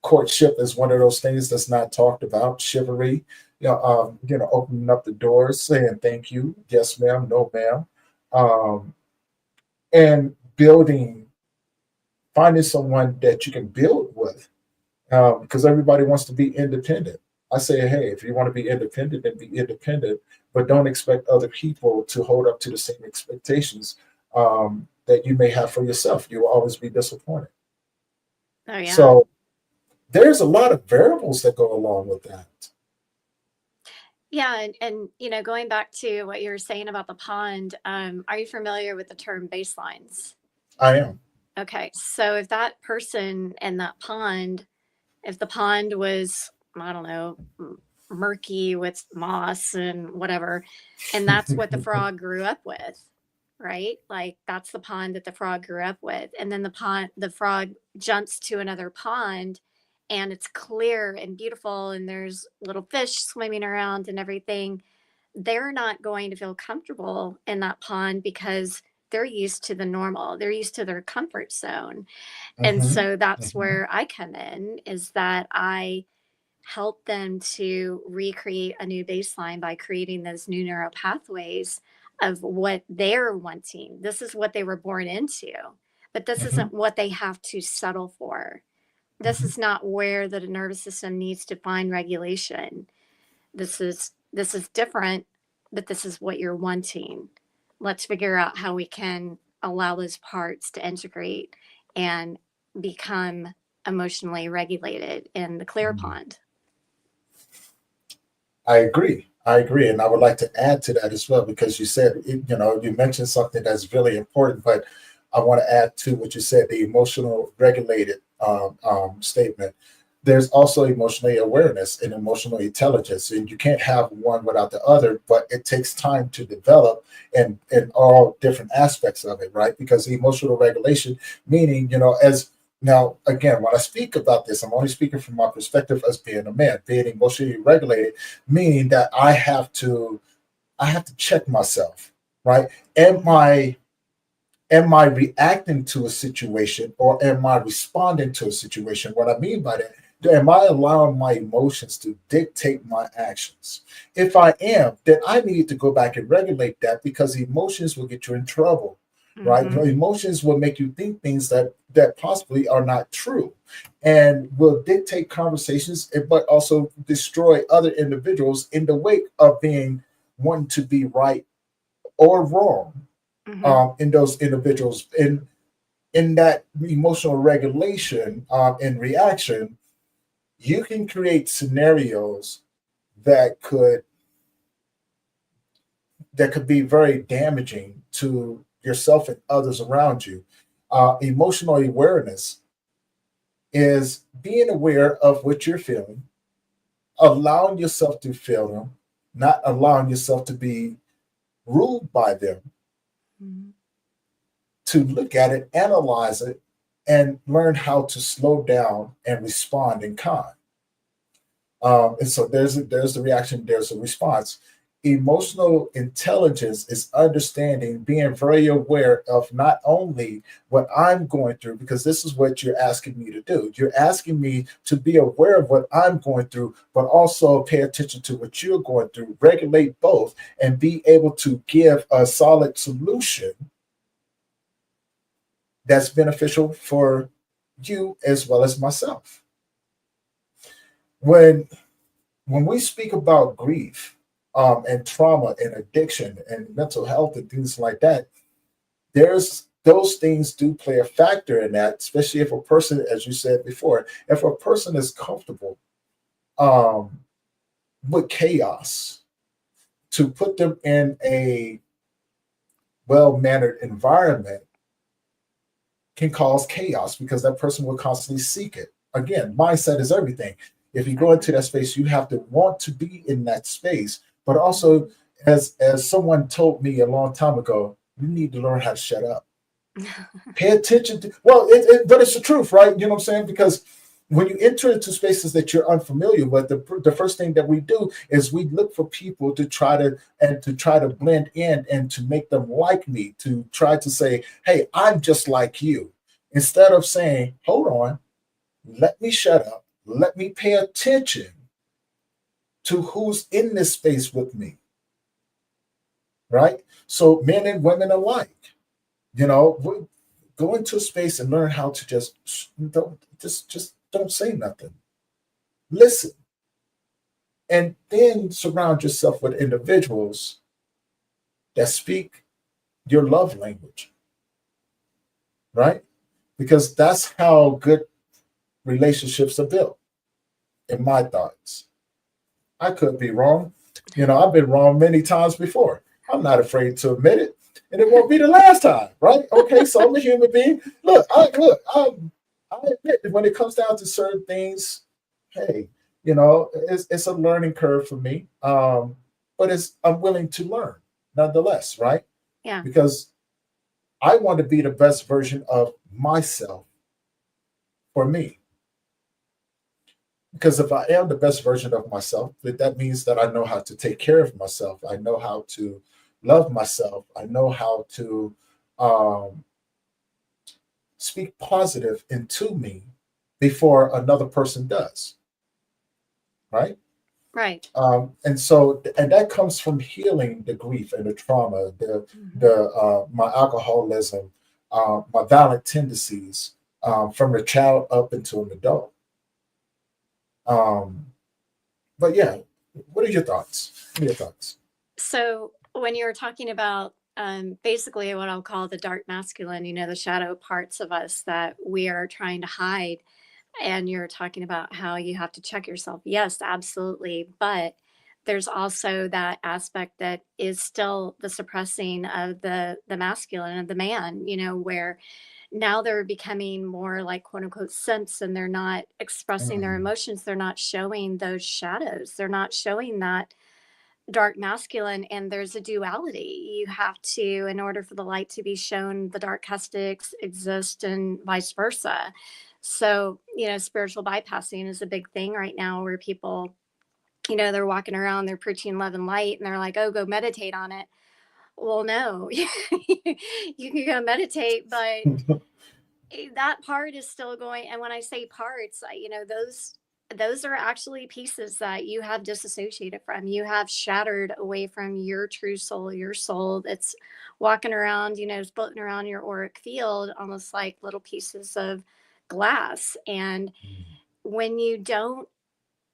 [SPEAKER 1] courtship is one of those things that's not talked about. Chivalry, opening up the doors, saying thank you, yes, ma'am, no, ma'am, um, and finding someone that you can build with, because everybody wants to be independent. I say, hey, if you want to be independent, then be independent, but don't expect other people to hold up to the same expectations that you may have for yourself. You will always be disappointed.
[SPEAKER 2] Oh, yeah.
[SPEAKER 1] So there's a lot of variables that go along with that.
[SPEAKER 2] Yeah. And, going back to what you were saying about the pond, are you familiar with the term baselines?
[SPEAKER 1] I am.
[SPEAKER 2] Okay. So if that person in that pond, if the pond was, I don't know, murky with moss and whatever, and that's what the frog grew up with, right? Like that's the pond that the frog grew up with. And then the frog jumps to another pond and it's clear and beautiful and there's little fish swimming around and everything. They're not going to feel comfortable in that pond because they're used to the normal. They're used to their comfort zone. And
[SPEAKER 1] Hmm.
[SPEAKER 2] so that's
[SPEAKER 1] Hmm.
[SPEAKER 2] where I come in, is that I help them to recreate a new baseline by creating those new neural pathways of what they're wanting. This is what they were born into, but this
[SPEAKER 1] Hmm.
[SPEAKER 2] isn't what they have to settle for. This
[SPEAKER 1] Hmm.
[SPEAKER 2] is not where the nervous system needs to find regulation. This is different, but this is what you're wanting. Let's figure out how we can allow those parts to integrate and become emotionally regulated in the clear pond.
[SPEAKER 1] I agree. I agree. And I would like to add to that as well because you said, you mentioned something that's really important, but I want to add to what you said, the emotional regulated statement. There's also emotionally awareness and emotional intelligence, and you can't have one without the other, but it takes time to develop in all different aspects of it, right? Because emotional regulation, meaning, as now, again, when I speak about this, I'm only speaking from my perspective as being a man, being emotionally regulated, meaning that I have to check myself, right? Am
[SPEAKER 2] Mm-hmm.
[SPEAKER 1] I am I reacting to a situation or am I responding to a situation? What I mean by that, am I allowing my emotions to dictate my actions? If I am, then I need to go back and regulate that because emotions will get you in trouble, right?
[SPEAKER 2] Mm-hmm.
[SPEAKER 1] Emotions will make you think things that that possibly are not true and will dictate conversations, but also destroy other individuals in the wake of being wanting to be right or wrong
[SPEAKER 2] Hmm.
[SPEAKER 1] in those individuals. In that emotional regulation and reaction, you can create scenarios that could be very damaging to yourself and others around you. Emotional awareness is being aware of what you're feeling, allowing yourself to feel them, not allowing yourself to be ruled by them,
[SPEAKER 2] Hmm.
[SPEAKER 1] to look at it, analyze it, and learn how to slow down and respond in kind. And so there's the reaction, there's a response. Emotional intelligence is understanding, being very aware of not only what I'm going through, because this is what you're asking me to do. You're asking me to be aware of what I'm going through, but also pay attention to what you're going through, regulate both, and be able to give a solid solution that's beneficial for you as well as myself. When we speak about grief and trauma and addiction and mental health and things like that, there's those things do play a factor in that, especially if a person, as you said before, if a person is comfortable um, with chaos, to put them in a well mannered environment can cause chaos because that person will constantly seek it. Again, mindset is everything. If you go into
[SPEAKER 2] Exactly.
[SPEAKER 1] that space, you have to want to be in that space. But also,
[SPEAKER 2] Hmm.
[SPEAKER 1] as someone told me a long time ago, you need to learn how to shut up. Pay attention to but it's the truth, right? You know what I'm saying? Because when you enter into spaces that you're unfamiliar with, the first thing that we do is we look for people to try to blend in and to make them like me, to try to say, hey, I'm just like you. Instead of saying, hold on, let me shut up, let me pay attention to who's in this space with me, right? So men and women alike, you know, go into a space and learn how to just don't say nothing. Listen, and then surround yourself with individuals that speak your love language, right? Because that's how good relationships are built, in my thoughts. I could be wrong. You know, I've been wrong many times before. I'm not afraid to admit it, and it won't be the last time, right? Okay, so I'm a human being. I admit that when it comes down to certain things, hey, you know, it's a learning curve for me. But it's I'm willing to learn nonetheless, right?
[SPEAKER 2] Yeah.
[SPEAKER 1] Because I want to be the best version of myself for me. Because if I am the best version of myself, that means that I know how to take care of myself. I know how to love myself. I know how to um, speak positive into me before another person does, right?
[SPEAKER 2] Right.
[SPEAKER 1] And that comes from healing the grief and the trauma,
[SPEAKER 2] Hmm.
[SPEAKER 1] the my alcoholism, my violent tendencies from a child up into an adult. Um, but yeah, what are your thoughts? What are your thoughts?
[SPEAKER 2] So when you were talking about basically what I'll call the dark masculine, the shadow parts of us that we are trying to hide, and you're talking about how you have to check yourself. Yes, absolutely. But there's also that aspect that is still the suppressing of the masculine of the man, where now they're becoming more like quote unquote simps, and they're not expressing their
[SPEAKER 1] Mm,
[SPEAKER 2] emotions. They're not showing those shadows. They're not showing that dark masculine, and there's a duality. You have to, in order for the light to be shown, the dark has to exist, and vice versa. So spiritual bypassing is a big thing right now, where people, they're walking around, they're preaching love and light, and they're like, oh, go meditate on it. Well, no. You can go meditate, but that part is still going. And when I say parts, those those are actually pieces that you have disassociated from. You have shattered away from your true soul, your soul that's walking around, floating around your auric field, almost like little pieces of glass. And when you don't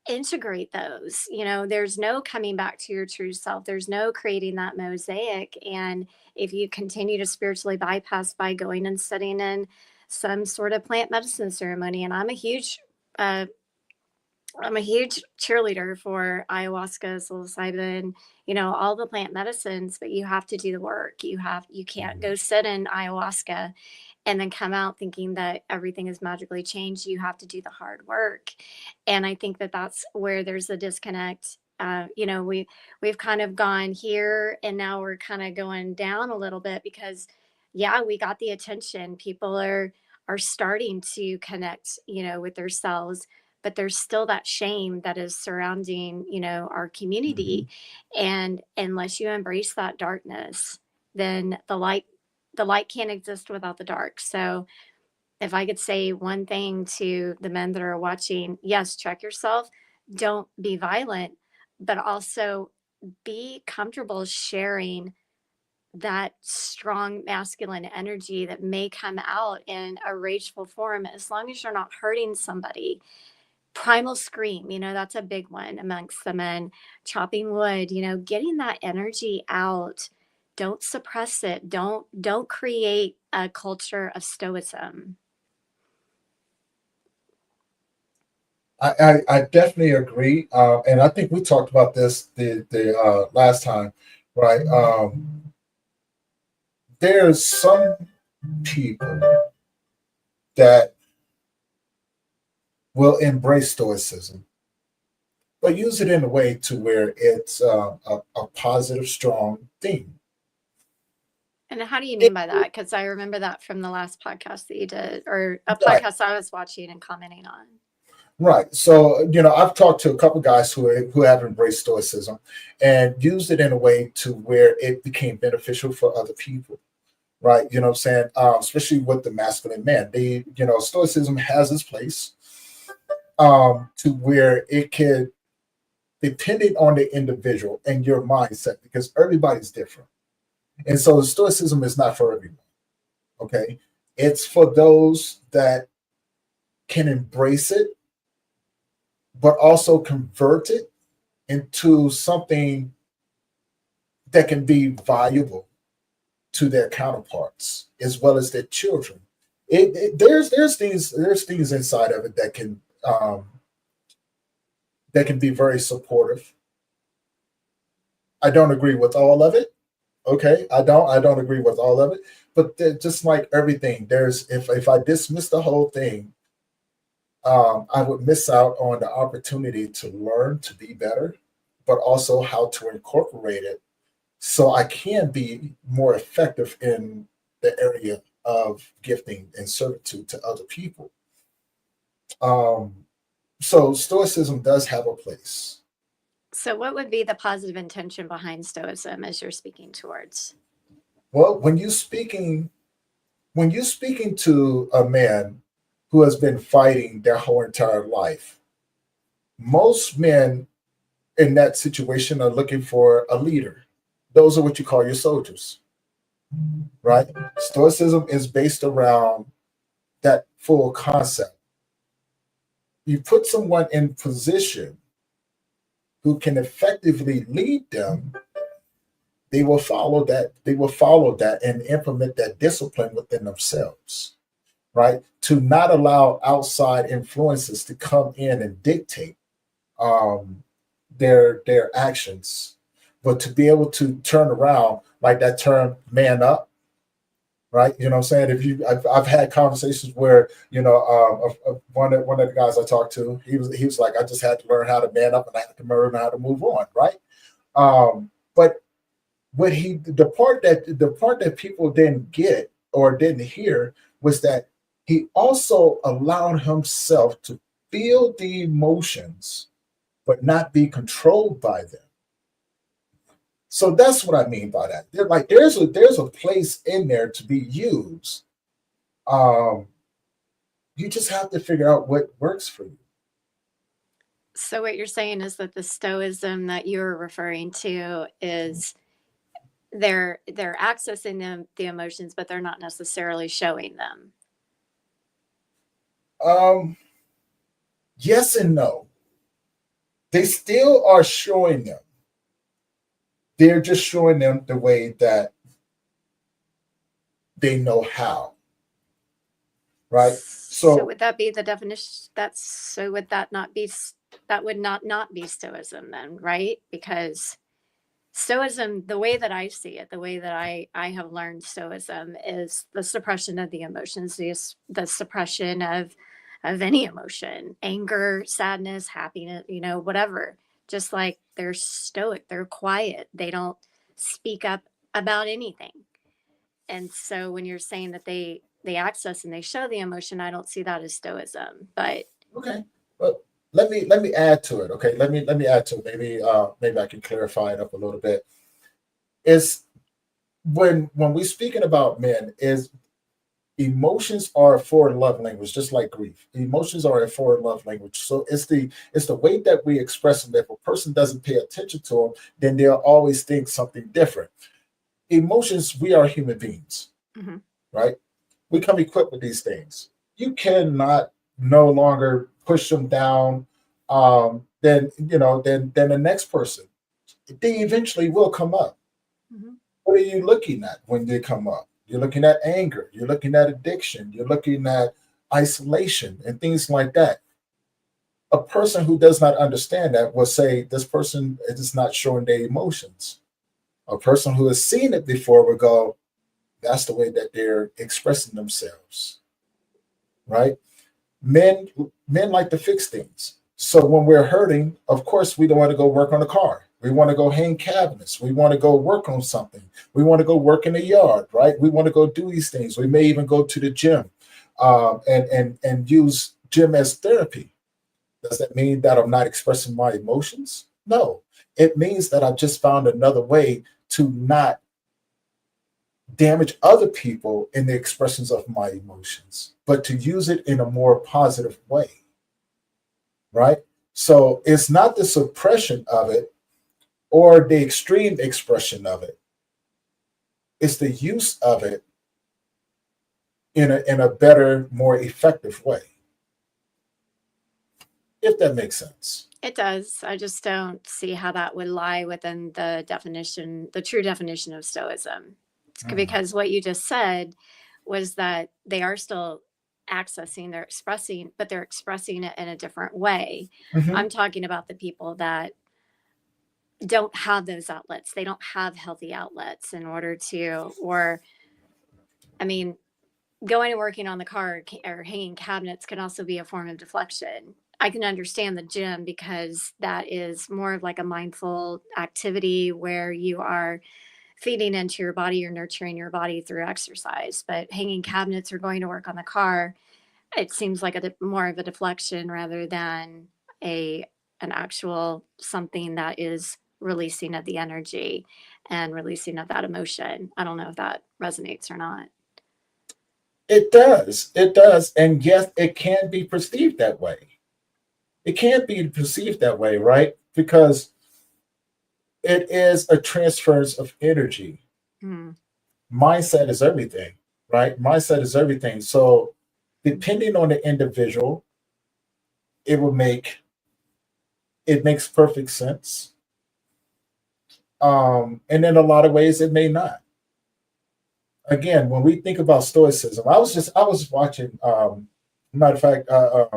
[SPEAKER 2] integrate those, there's no coming back to your true self, there's no creating that mosaic. And if you continue to spiritually bypass by going and sitting in some sort of plant medicine ceremony, and uh, I'm a huge cheerleader for ayahuasca, psilocybin, all the plant medicines, but you have to do the work. You can't go sit in ayahuasca and then come out thinking that everything is magically changed. You have to do the hard work. And I think that that's where there's a disconnect. We've kind of gone here and now we're kind of going down a little bit because yeah, we got the attention. People are starting to connect, with themselves, but there's still that shame that is surrounding, our community. And unless you embrace that darkness, then the light can't exist without the dark. So if I could say one thing to the men that are watching, yes, check yourself, don't be violent, but also be comfortable sharing that strong masculine energy that may come out in a rageful form, as long as you're not hurting somebody. Primal scream, that's a big one amongst the men. Chopping wood, getting that energy out. Don't suppress it. Don't create a culture of stoicism.
[SPEAKER 1] I definitely agree, and I think we talked about this the last time, right? There's some people that will embrace stoicism, but use it in a way to where it's a positive, strong thing.
[SPEAKER 2] And how do you mean
[SPEAKER 1] It,
[SPEAKER 2] by that? Because I remember that from the last podcast that you did, or a
[SPEAKER 1] right,
[SPEAKER 2] podcast I was watching and commenting on.
[SPEAKER 1] right. So I've talked to a couple guys who have embraced stoicism and used it in a way to where it became beneficial for other people. Right, you know what I'm saying? Especially with the masculine man, stoicism has its place, to where it can, depending on the individual and your mindset, because everybody's different. And so stoicism is not for everyone. Okay. It's for those that can embrace it, but also convert it into something that can be valuable to their counterparts as well as their children. There's things inside of it um, that can be very supportive. I don't agree with all of it. Okay, I don't agree with all of it. But just like everything, there's if I dismiss the whole thing, I would miss out on the opportunity to learn to be better, but also how to incorporate it so I can be more effective in the area of gifting and servitude to other people. Um, so stoicism does have a place.
[SPEAKER 2] So, what would be the positive intention behind stoicism as you're speaking towards?
[SPEAKER 1] Well, when you speaking to a man who has been fighting their whole entire life, most men in that situation are looking for a leader. Those are what you call your soldiers, right? Stoicism is based around that full concept. You put someone in position who can effectively lead them, they will follow that and implement that discipline within themselves, right? To not allow outside influences to come in and dictate um, their actions, but to be able to turn around, like that term "man up," right? You know what I'm saying? I've had conversations where one of the guys I talked to, he was like, I just had to learn how to man up and I had to learn how to move on, right? But the part that people didn't get or didn't hear was that he also allowed himself to feel the emotions but not be controlled by them. So that's what I mean by that. There's a place in there to be used. Um, you just have to figure out what works for you.
[SPEAKER 2] So what you're saying is that the stoicism that you're referring to is they're accessing the emotions, but they're not necessarily showing them.
[SPEAKER 1] Um, yes and no. They still are showing them. They're just showing them the way that they know how, right?
[SPEAKER 2] So
[SPEAKER 1] So
[SPEAKER 2] would that be the definition? That's so would that not be that would not be stoicism then, right? Because stoicism, the way that I see it, the way that I have learned stoicism is the suppression of the emotions, the suppression of any emotion, anger, sadness, happiness, whatever. Just like they're stoic, they're quiet, they don't speak up about anything. And so when you're saying that they access and they show the emotion, I don't see that as stoicism. But
[SPEAKER 1] okay, well, let me add to it. Okay, let me add to it. Maybe I can clarify it up a little bit. Is when we speaking about men, is emotions are a foreign love language, just like grief. Emotions are a foreign love language. So it's the way that we express them. If a person doesn't pay attention to them, then they'll always think something different. Emotions, we are human beings,
[SPEAKER 2] mhm.
[SPEAKER 1] right? We come equipped with these things. You cannot no longer push them down. Then the next person, they eventually will come up.
[SPEAKER 2] Mhm.
[SPEAKER 1] What are you looking at when they come up? You're looking at anger, you're looking at addiction, you're looking at isolation and things like that. A person who does not understand that will say this person is not showing their emotions. A person who has seen it before will go, that's the way that they're expressing themselves, right? Men men like to fix things. So when we're hurting, of course, we don't want to go work on the car. We want to go hang cabinets. We want to go work on something. We want to go work in the yard, right? We want to go do these things. We may even go to the gym, and use gym as therapy. Does that mean that I'm not expressing my emotions? No, it means that I've just found another way to not damage other people in the expressions of my emotions, but to use it in a more positive way, right? So it's not the suppression of it or the extreme expression of it. It's the use of it in a better, more effective way, if that makes sense.
[SPEAKER 2] It does. I just don't see how that would lie within the true definition of Stoicism.
[SPEAKER 1] Mm.
[SPEAKER 2] Because what you just said was that they are still accessing, they're expressing, but they're expressing it in a different way.
[SPEAKER 1] Mm-hmm.
[SPEAKER 2] I'm talking about the people that don't have those outlets. They don't have healthy outlets in order to, or, I mean, going and working on the car or hanging cabinets can also be a form of deflection. I can understand the gym because that is more of like a mindful activity where you are feeding into your body, you're nurturing your body through exercise. But hanging cabinets or going to work on the car, it seems like more of a deflection rather than a an actual something that is releasing of the energy and releasing of that emotion. I don't know if that resonates or not.
[SPEAKER 1] It does. It does. And yes, it can be perceived that way. It can be perceived that way, right? Because it is a transference of energy.
[SPEAKER 2] Mm.
[SPEAKER 1] Mindset is everything, right? Mindset is everything. So depending on the individual, it will make it makes perfect sense. And in a lot of ways it may not. Again, when we think about stoicism, I was watching matter of fact, a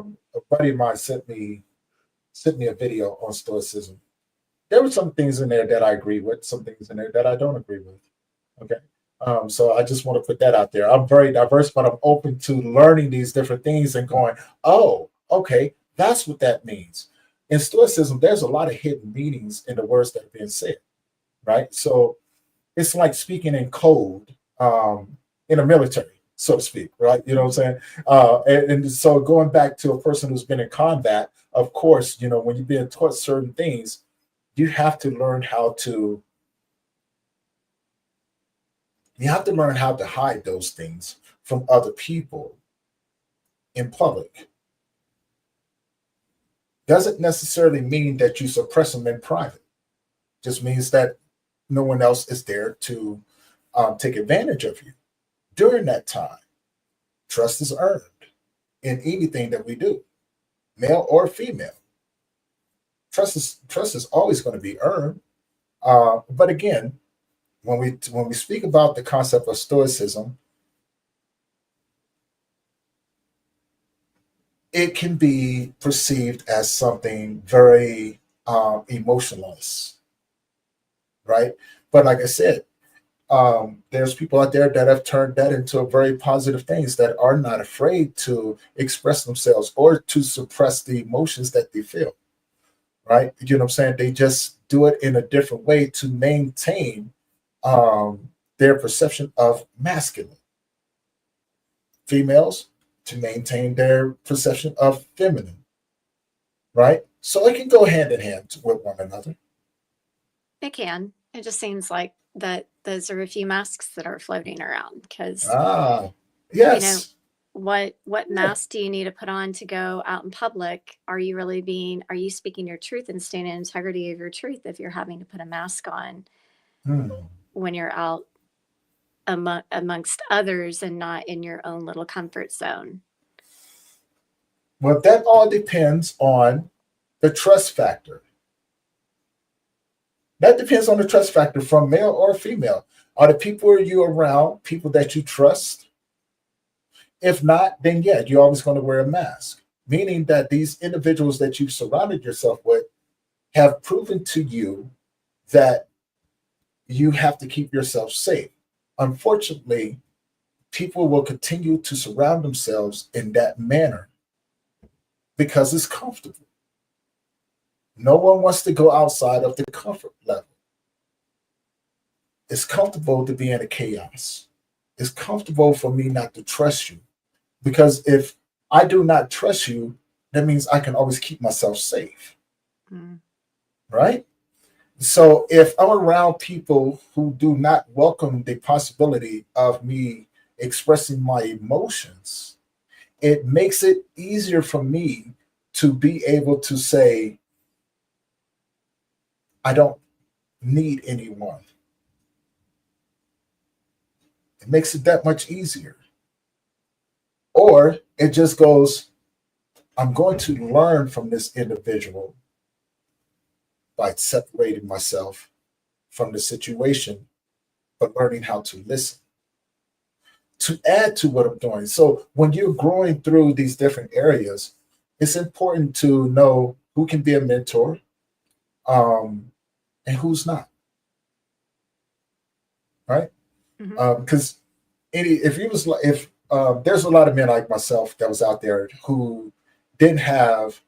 [SPEAKER 1] buddy of mine sent me a video on stoicism. There were some things in there that I agree with, some things in there that I don't agree with. Okay. So I just want to put that out there. I'm very diverse, but I'm open to learning these different things and going, oh, okay, that's what that means. In Stoicism, there's a lot of hidden meanings in the words that are being said, right? So it's like speaking in code in a military, so to speak, right? You know what I'm saying? And so going back to a person who's been in combat, of course, when you're being taught certain things, you have to learn how to hide those things from other people in public. doesn't necessarily mean that you suppress them in private. Just means that no one else is there to take advantage of you during that time. Trust is earned in anything that we do, male or female. Trust is always going to be earned. But again, when we speak about the concept of stoicism, it can be perceived as something very emotionless, right? But like I said, there's people out there that have turned that into a very positive things that are not afraid to express themselves or to suppress the emotions that they feel, right? You know what I'm saying? They just do it in a different way to maintain their perception of masculine. Females to maintain their perception of feminine, right? So it can go hand in hand with one another.
[SPEAKER 2] It can. It just seems like that those are a few masks that are floating around because,
[SPEAKER 1] Ah,
[SPEAKER 2] you know,
[SPEAKER 1] yes.
[SPEAKER 2] what
[SPEAKER 1] Yeah.
[SPEAKER 2] mask do you need to put on to go out in public? Are you speaking your truth and staying in integrity of your truth if you're having to put a mask on
[SPEAKER 1] Hmm.
[SPEAKER 2] when you're out amongst others and not in your own little comfort zone?
[SPEAKER 1] Well, that all depends on the trust factor. That depends on the trust factor from male or female. Are the people you around people that you trust? If not, then yeah, you're always going to wear a mask. Meaning that these individuals that you've surrounded yourself with have proven to you that you have to keep yourself safe. Unfortunately, people will continue to surround themselves in that manner because it's comfortable. No one wants to go outside of the comfort level. It's comfortable to be in a chaos. It's comfortable for me not to trust you because if I do not trust you, that means I can always keep myself safe,
[SPEAKER 2] Mm.
[SPEAKER 1] right? So if I'm around people who do not welcome the possibility of me expressing my emotions, it makes it easier for me to be able to say, I don't need anyone. It makes it that much easier. Or it just goes, I'm going to learn from this individual by separating myself from the situation, but learning how to listen to add to what I'm doing. So when you're growing through these different areas, it's important to know who can be a mentor um, and who's not, right?
[SPEAKER 2] Hmm.
[SPEAKER 1] Because if you was like if there's a lot of men like myself that was out there who didn't have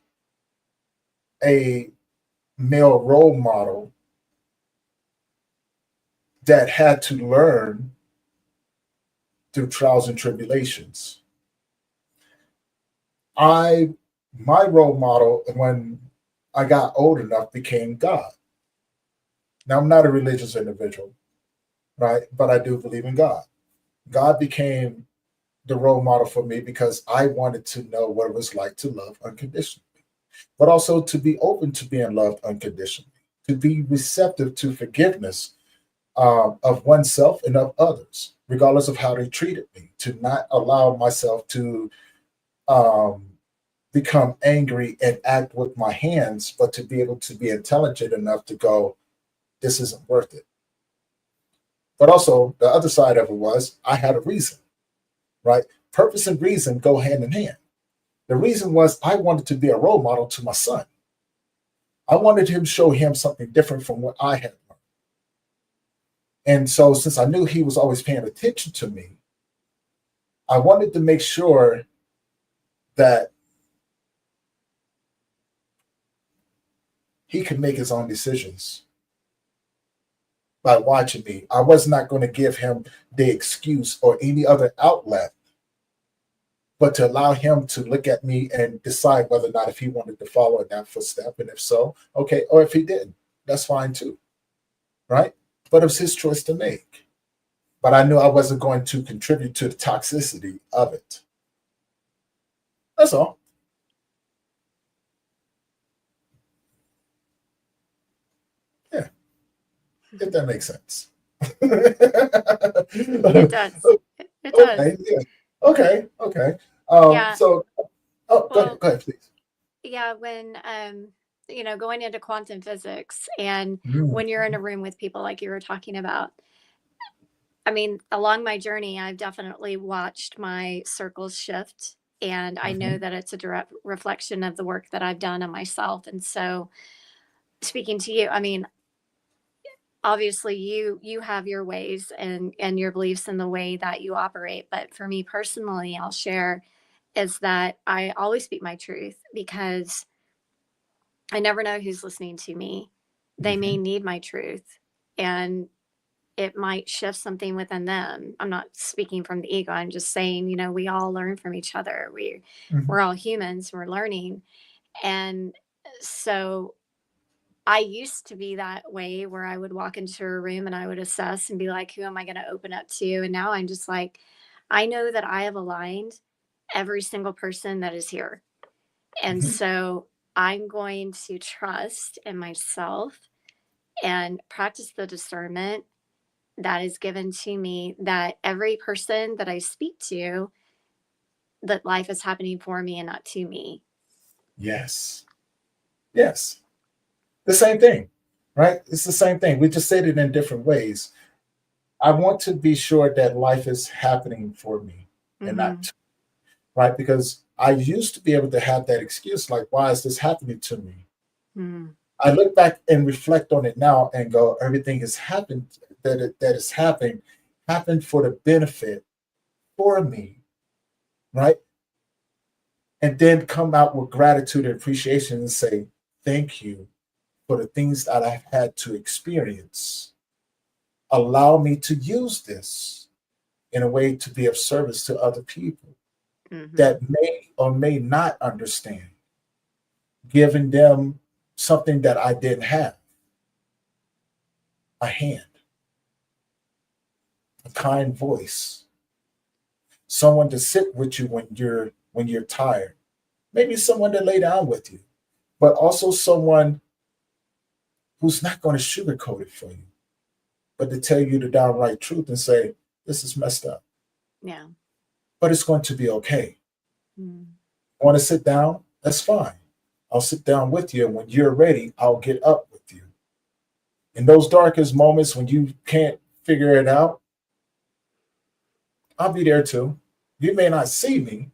[SPEAKER 1] a male role model that had to learn through trials and tribulations. I my role model when I got old enough became God. Now I'm not a religious individual, right? But I do believe in God. God became the role model for me because I wanted to know what it was like to love unconditionally, but also to be open to being loved unconditionally, to be receptive to forgiveness of oneself and of others, regardless of how they treated me, to not allow myself to um, become angry and act with my hands, but to be able to be intelligent enough to go, this isn't worth it. But also, the other side of it was I had a reason, right? Purpose and reason go hand in hand. The reason was I wanted to be a role model to my son. I wanted him to show him something different from what I had learned. And so, since I knew he was always paying attention to me, I wanted to make sure that he could make his own decisions by watching me. I was not going to give him the excuse or any other outlet, but to allow him to look at me and decide whether or not if he wanted to follow in that footstep. And if so, okay. Or if he didn't, that's fine too. Right. But it was his choice to make. But I knew I wasn't going to contribute to the toxicity of it. That's all. if that makes sense.
[SPEAKER 2] It does. It does.
[SPEAKER 1] Okay, yeah. Okay.
[SPEAKER 2] Yeah.
[SPEAKER 1] So, oh,
[SPEAKER 2] Well,
[SPEAKER 1] go ahead, please.
[SPEAKER 2] yeah, when going into quantum physics and
[SPEAKER 1] Mm,
[SPEAKER 2] when you're in a room with people like you were talking about, I mean, along my journey, I've definitely watched my circles shift. And I know
[SPEAKER 1] mhm,
[SPEAKER 2] that it's a direct reflection of the work that I've done on myself. And so, speaking to you, I mean, obviously you have your ways and your beliefs in the way that you operate. But for me personally, I'll share is that I always speak my truth because I never know who's listening to me. They may
[SPEAKER 1] mhm,
[SPEAKER 2] need my truth. And it might shift something within them. I'm not speaking from the ego. I'm just saying, we all learn from each other. We're
[SPEAKER 1] mhm,
[SPEAKER 2] all humans. We're learning. And so I used to be that way where I would walk into a room and I would assess and be like, who am I going to open up to? And now I'm just like, I know that I have aligned every single person that is here. And
[SPEAKER 1] mhm.
[SPEAKER 2] so I'm going to trust in myself and practice the discernment that is given to me that every person that I speak to, that life is happening for me and not to me.
[SPEAKER 1] Yes, yes. The same thing, right? It's the same thing. We just said it in different ways. I want to be sure that life is happening for me and not
[SPEAKER 2] Mm-hmm.
[SPEAKER 1] to, right? Because I used to be able to have that excuse, like, why is this happening to me?
[SPEAKER 2] Mm-hmm.
[SPEAKER 1] I look back and reflect on it now and go, everything has happened that is happened for the benefit for me, right? And then come out with gratitude and appreciation and say, thank you for the things that I've had to experience. Allow me to use this in a way to be of service to other people
[SPEAKER 2] Mm-hmm.
[SPEAKER 1] that may or may not understand, giving them something that I didn't have, a hand, a kind voice, someone to sit with you when you're tired, maybe someone to lay down with you, but also someone who's not going to sugarcoat it for you, but to tell you the downright truth and say, this is messed up,
[SPEAKER 2] Yeah.
[SPEAKER 1] but it's going to be okay.
[SPEAKER 2] Mm-hmm.
[SPEAKER 1] Want to sit down? That's fine. I'll sit down with you. And when you're ready, I'll get up with you. In those darkest moments when you can't figure it out, I'll be there too. You may not see me,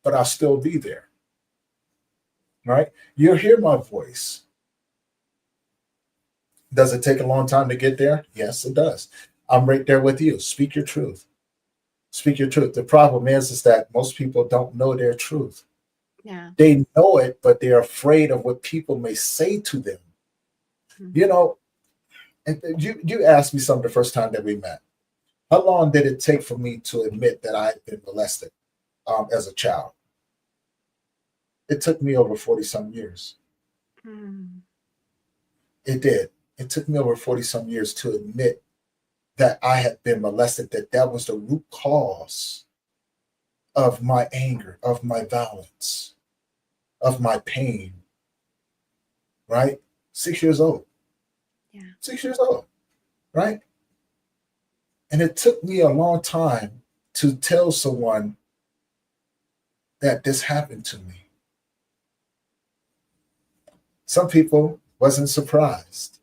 [SPEAKER 1] but I'll still be there, right? You'll hear my voice. Does it take a long time to get there? Yes, it does. I'm right there with you. Speak your truth. Speak your truth. The problem is that most people don't know their truth.
[SPEAKER 2] Yeah.
[SPEAKER 1] They know it, but they're afraid of what people may say to them. You
[SPEAKER 2] Mm-hmm.
[SPEAKER 1] know, and you asked me something the first time that we met. How long did it take for me to admit that I had been molested as a child? It took me over 40 some years.
[SPEAKER 2] Mm-hmm.
[SPEAKER 1] It did. It took me over 40 some years to admit that I had been molested, that was the root cause of my anger, of my violence, of my pain, right? 6 years old,
[SPEAKER 2] Yeah.
[SPEAKER 1] 6 years old, right? And it took me a long time to tell someone that this happened to me. Some people wasn't surprised,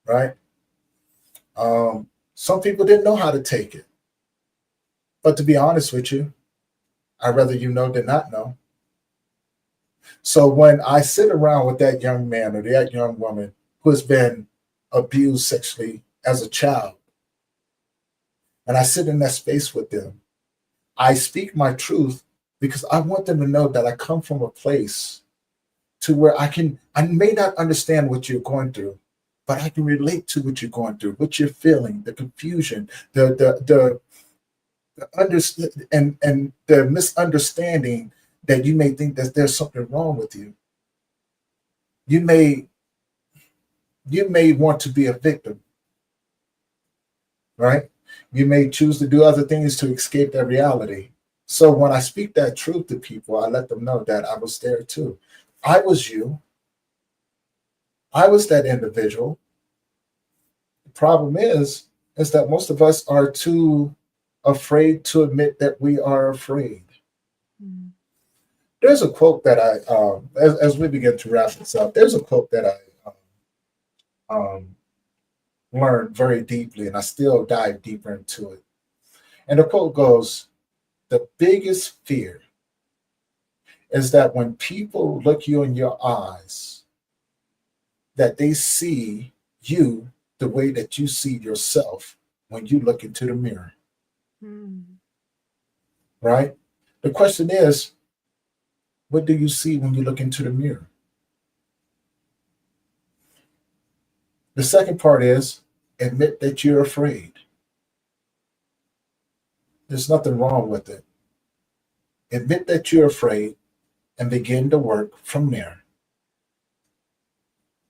[SPEAKER 1] right? Some people didn't know how to take it. But to be honest with you, I'd rather you know than not know. So when I sit around with that young man or that young woman who has been abused sexually as a child, and I sit in that space with them, I speak my truth because I want them to know that I come from a place to where I may not understand what you're going through, but I can relate to what you're going through, what you're feeling, the confusion, the and the misunderstanding that you may think that there's something wrong with you. You may you may want to be a victim, right? You may choose to do other things to escape that reality. So when I speak that truth to people, I let them know that I was there too. I was you. I was that individual. Problem is that most of us are too afraid to admit that we are afraid.
[SPEAKER 2] Mm.
[SPEAKER 1] There's a quote that as we begin to wrap this up, there's a quote that um, learned very deeply, and I still dive deeper into it. And the quote goes, the biggest fear is that when people look you in your eyes, that they see you the way that you see yourself when you look into the mirror,
[SPEAKER 2] Mm.
[SPEAKER 1] right? The question is, what do you see when you look into the mirror? The second part is admit that you're afraid. There's nothing wrong with it. Admit that you're afraid and begin to work from there.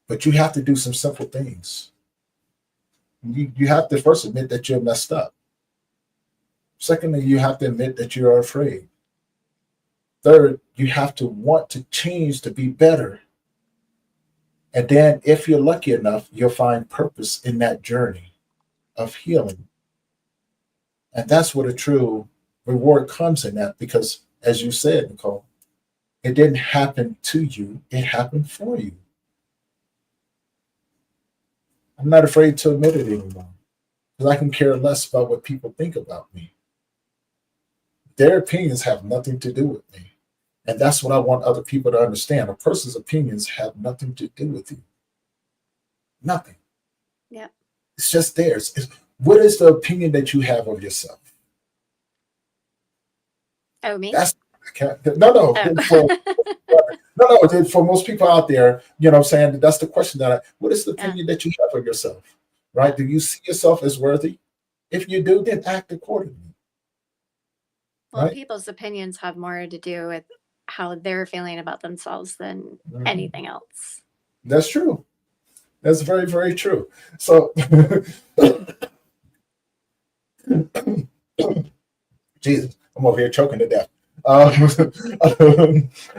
[SPEAKER 1] But you have to do some simple things. You have to first admit that you're messed up. Secondly, you have to admit that you're afraid. Third, you have to want to change to be better. And then, if you're lucky enough, you'll find purpose in that journey of healing. And that's where the true reward comes in that, because, as you said, Nicole, it didn't happen to you, it happened for you. I'm not afraid to admit it anymore because I can care less about what people think about me. Their opinions have nothing to do with me. And that's what I want other people to understand. A person's opinions have nothing to do with you. Nothing.
[SPEAKER 2] Yeah.
[SPEAKER 1] It's just theirs. What is the opinion that you have of yourself?
[SPEAKER 2] Oh, me?
[SPEAKER 1] That's no, no. For
[SPEAKER 2] Oh.
[SPEAKER 1] no, no. For most people out there, I'm saying that's the question what is the
[SPEAKER 2] Yeah.
[SPEAKER 1] opinion that you have of yourself? Right? Do you see yourself as worthy? If you do, then act accordingly.
[SPEAKER 2] Well,
[SPEAKER 1] Right?
[SPEAKER 2] people's opinions have more to do with how they're feeling about themselves than
[SPEAKER 1] Mhm.
[SPEAKER 2] anything else.
[SPEAKER 1] That's true. That's very, very true. So, Jesus, I'm over here choking to death. Um,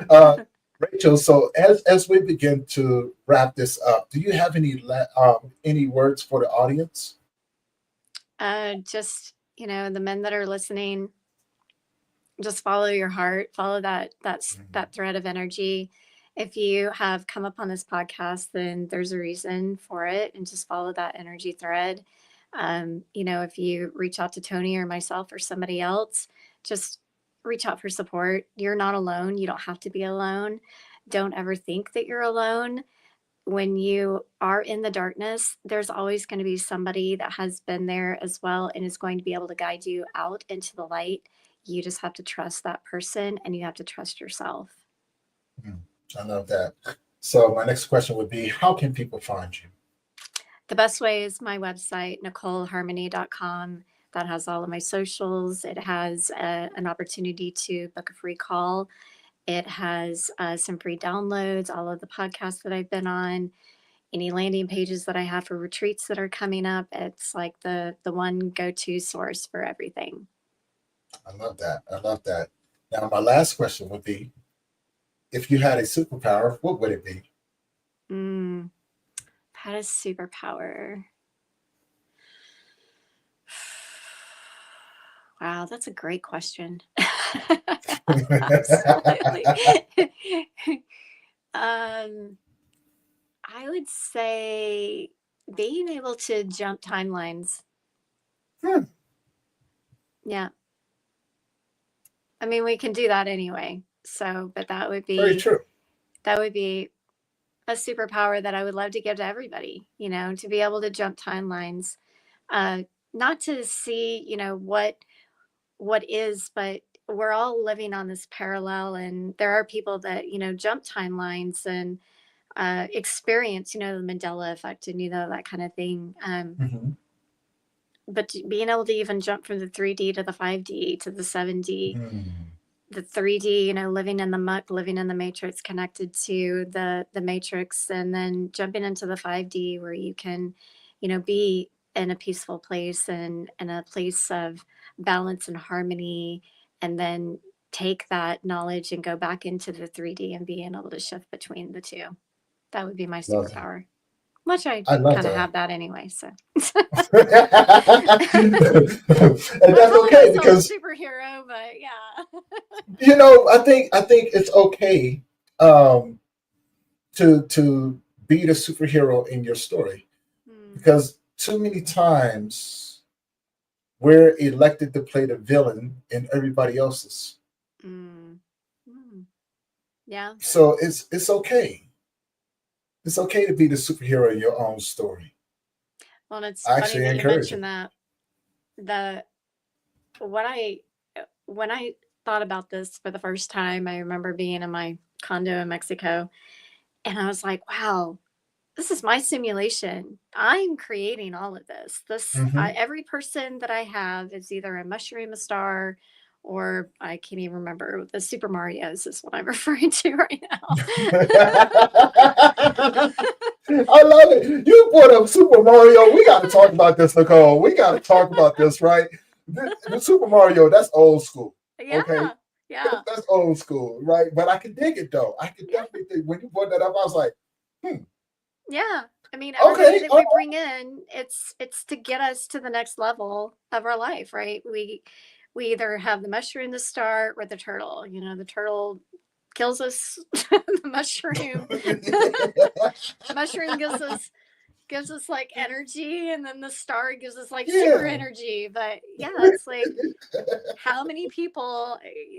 [SPEAKER 1] uh, Rachel, so as we begin to wrap this up, do you have any words for the audience?
[SPEAKER 2] Just, the men that are listening, just follow your heart, follow that thread of energy. If you have come upon this podcast, then there's a reason for it, and just follow that energy thread. If you reach out to Tony or myself or somebody else, just reach out for support. You're not alone. You don't have to be alone. Don't ever think that you're alone. When you are in the darkness, there's always going to be somebody that has been there as well and is going to be able to guide you out into the light. You just have to trust that person and you have to trust yourself.
[SPEAKER 1] Mhm. I love that. So my next question would be, how can people find you?
[SPEAKER 2] The best way is my website, NicoleHarmony.com. That has all of my socials. It has an opportunity to book a free call. It has some free downloads, all of the podcasts that I've been on, any landing pages that I have for retreats that are coming up. It's like the one go-to source for everything.
[SPEAKER 1] I love that. I love that. Now, my last question would be, if you had a superpower, what would it be?
[SPEAKER 2] Mm, had a superpower. Wow, that's a great question. Absolutely. um, I would say being able to jump timelines.
[SPEAKER 1] Hmm,
[SPEAKER 2] Yeah. I mean, we can do that anyway. So, but that would
[SPEAKER 1] very
[SPEAKER 2] be
[SPEAKER 1] true.
[SPEAKER 2] that would be a superpower that I would love to give to everybody, to be able to jump timelines. Uh, not to see, what is, but we're all living on this parallel, and there are people that, jump timelines and experience, the Mandela effect and, that kind of thing.
[SPEAKER 1] Mhm.
[SPEAKER 2] But being able to even jump from the 3D to the 5D to the 7D,
[SPEAKER 1] Mm.
[SPEAKER 2] the 3D, living in the muck, living in the matrix, connected to the matrix, and then jumping into the 5D where you can, be in a peaceful place and in a place of balance and harmony, and then take that knowledge and go back into the 3D and being able to shift between the two. That would be my
[SPEAKER 1] Love that.
[SPEAKER 2] superpower. Which I
[SPEAKER 1] I love
[SPEAKER 2] kind of
[SPEAKER 1] that.
[SPEAKER 2] have that anyway. So
[SPEAKER 1] And
[SPEAKER 2] not
[SPEAKER 1] that's
[SPEAKER 2] calling
[SPEAKER 1] okay
[SPEAKER 2] myself a
[SPEAKER 1] because
[SPEAKER 2] superhero, but yeah.
[SPEAKER 1] I think it's okay um, to be the superhero in your story
[SPEAKER 2] Mm,
[SPEAKER 1] because too many times we're elected to play the villain in everybody else's.
[SPEAKER 2] mm, mm. Yeah.
[SPEAKER 1] So it's okay. It's okay to be the superhero in your own story.
[SPEAKER 2] Well, it's
[SPEAKER 1] I
[SPEAKER 2] funny
[SPEAKER 1] actually
[SPEAKER 2] that you
[SPEAKER 1] encourage it.
[SPEAKER 2] mentioned that. The what I when I thought about this for the first time, I remember being in my condo in Mexico, and I was like, "Wow, this is my simulation. I'm creating all of this.
[SPEAKER 1] Hmm.
[SPEAKER 2] Every person that I have is either a mushroom, a star, or I can't even remember. The Super Mario's is what I'm referring to right now."
[SPEAKER 1] I love it. You brought up Super Mario. We got to talk about this, Nicole. We got to talk about this, right? The Super Mario, that's old school. Okay.
[SPEAKER 2] Yeah, yeah,
[SPEAKER 1] That's old school, right? But I can dig it though. I can
[SPEAKER 2] yeah,
[SPEAKER 1] definitely dig when you brought that up, I was like,
[SPEAKER 2] yeah. I mean, everybody
[SPEAKER 1] okay,
[SPEAKER 2] that we bring in, it's to get us to the next level of our life, right? We either have the mushroom, the star, or the turtle. You know, the turtle kills us. The mushroom, mushroom gives us like energy, and then the star gives us like super
[SPEAKER 1] yeah.
[SPEAKER 2] energy. But yeah, it's like how many people,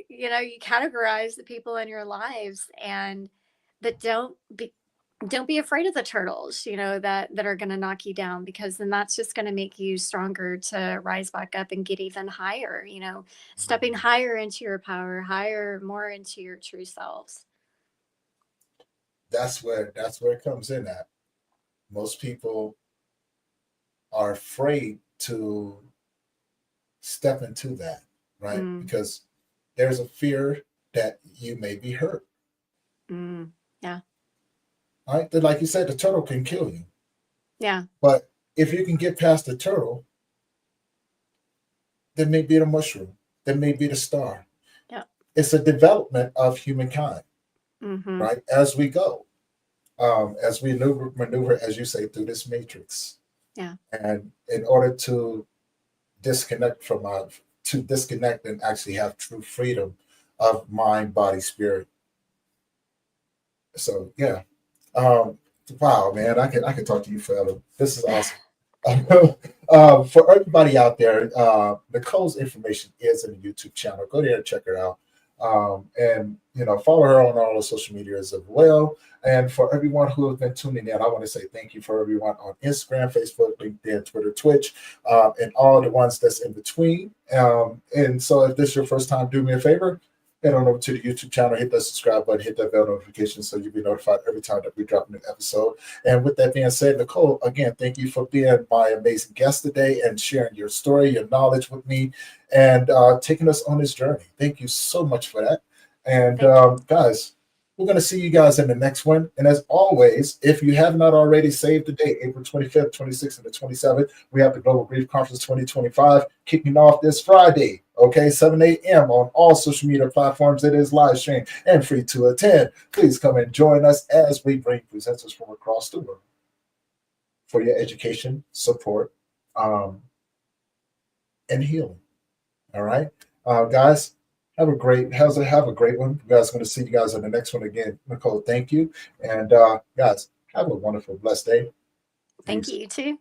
[SPEAKER 2] you categorize the people in your lives, and that don't be afraid of the turtles, that are going to knock you down, because then that's just going to make you stronger to rise back up and get even higher, stepping higher into your power, higher, more into your true selves.
[SPEAKER 1] That's where it comes in at. Most people are afraid to step into that, right?
[SPEAKER 2] Mm,
[SPEAKER 1] Because there's a fear that you may be hurt,
[SPEAKER 2] mm, yeah,
[SPEAKER 1] right? That, like you said, the turtle can kill you,
[SPEAKER 2] yeah,
[SPEAKER 1] but if you can get past the turtle, then maybe the mushroom, then maybe the star.
[SPEAKER 2] yeah.
[SPEAKER 1] It's a development of humankind,
[SPEAKER 2] Mm-hmm.
[SPEAKER 1] right? As we go, as we maneuver, as you say, through this matrix,
[SPEAKER 2] Yeah.
[SPEAKER 1] and in order disconnect from our to disconnect and actually have true freedom of mind, body, spirit. So yeah, um, wow, man, I can talk to you forever. This is awesome. For everybody out there, Nicole's information is in the YouTube channel. Go there and check her out. And follow her on all the social medias as well. And for everyone who has been tuning in, I want to say thank you for everyone on Instagram, Facebook, LinkedIn, Twitter, Twitch, and all the ones that's in between. And so, if this is your first time, do me a favor, head on over to the YouTube channel, hit that subscribe button, hit that bell notification so you'll be notified every time that we drop a new episode. And with that being said, Nicole, again, thank you for being my amazing guest today and sharing your story, your knowledge with me, and taking us on this journey. Thank you so much for that. And
[SPEAKER 2] Thank you.
[SPEAKER 1] guys, we're going to see you guys in the next one. And as always, if you have not already saved the date, April 25th, 26th, and the 27th, we have the Global Grief Conference 2025 kicking off this Friday, okay, 7 a.m. on all social media platforms. It is live stream and free to attend. Please come and join us as we bring presenters from across the world for your education, support, um, and healing. All right, guys, have a great one. You guys are going to see you guys on the next one again. Nicole, thank you, and guys, have a wonderful, blessed day.
[SPEAKER 2] Thank you,
[SPEAKER 1] Peace.
[SPEAKER 2] you too.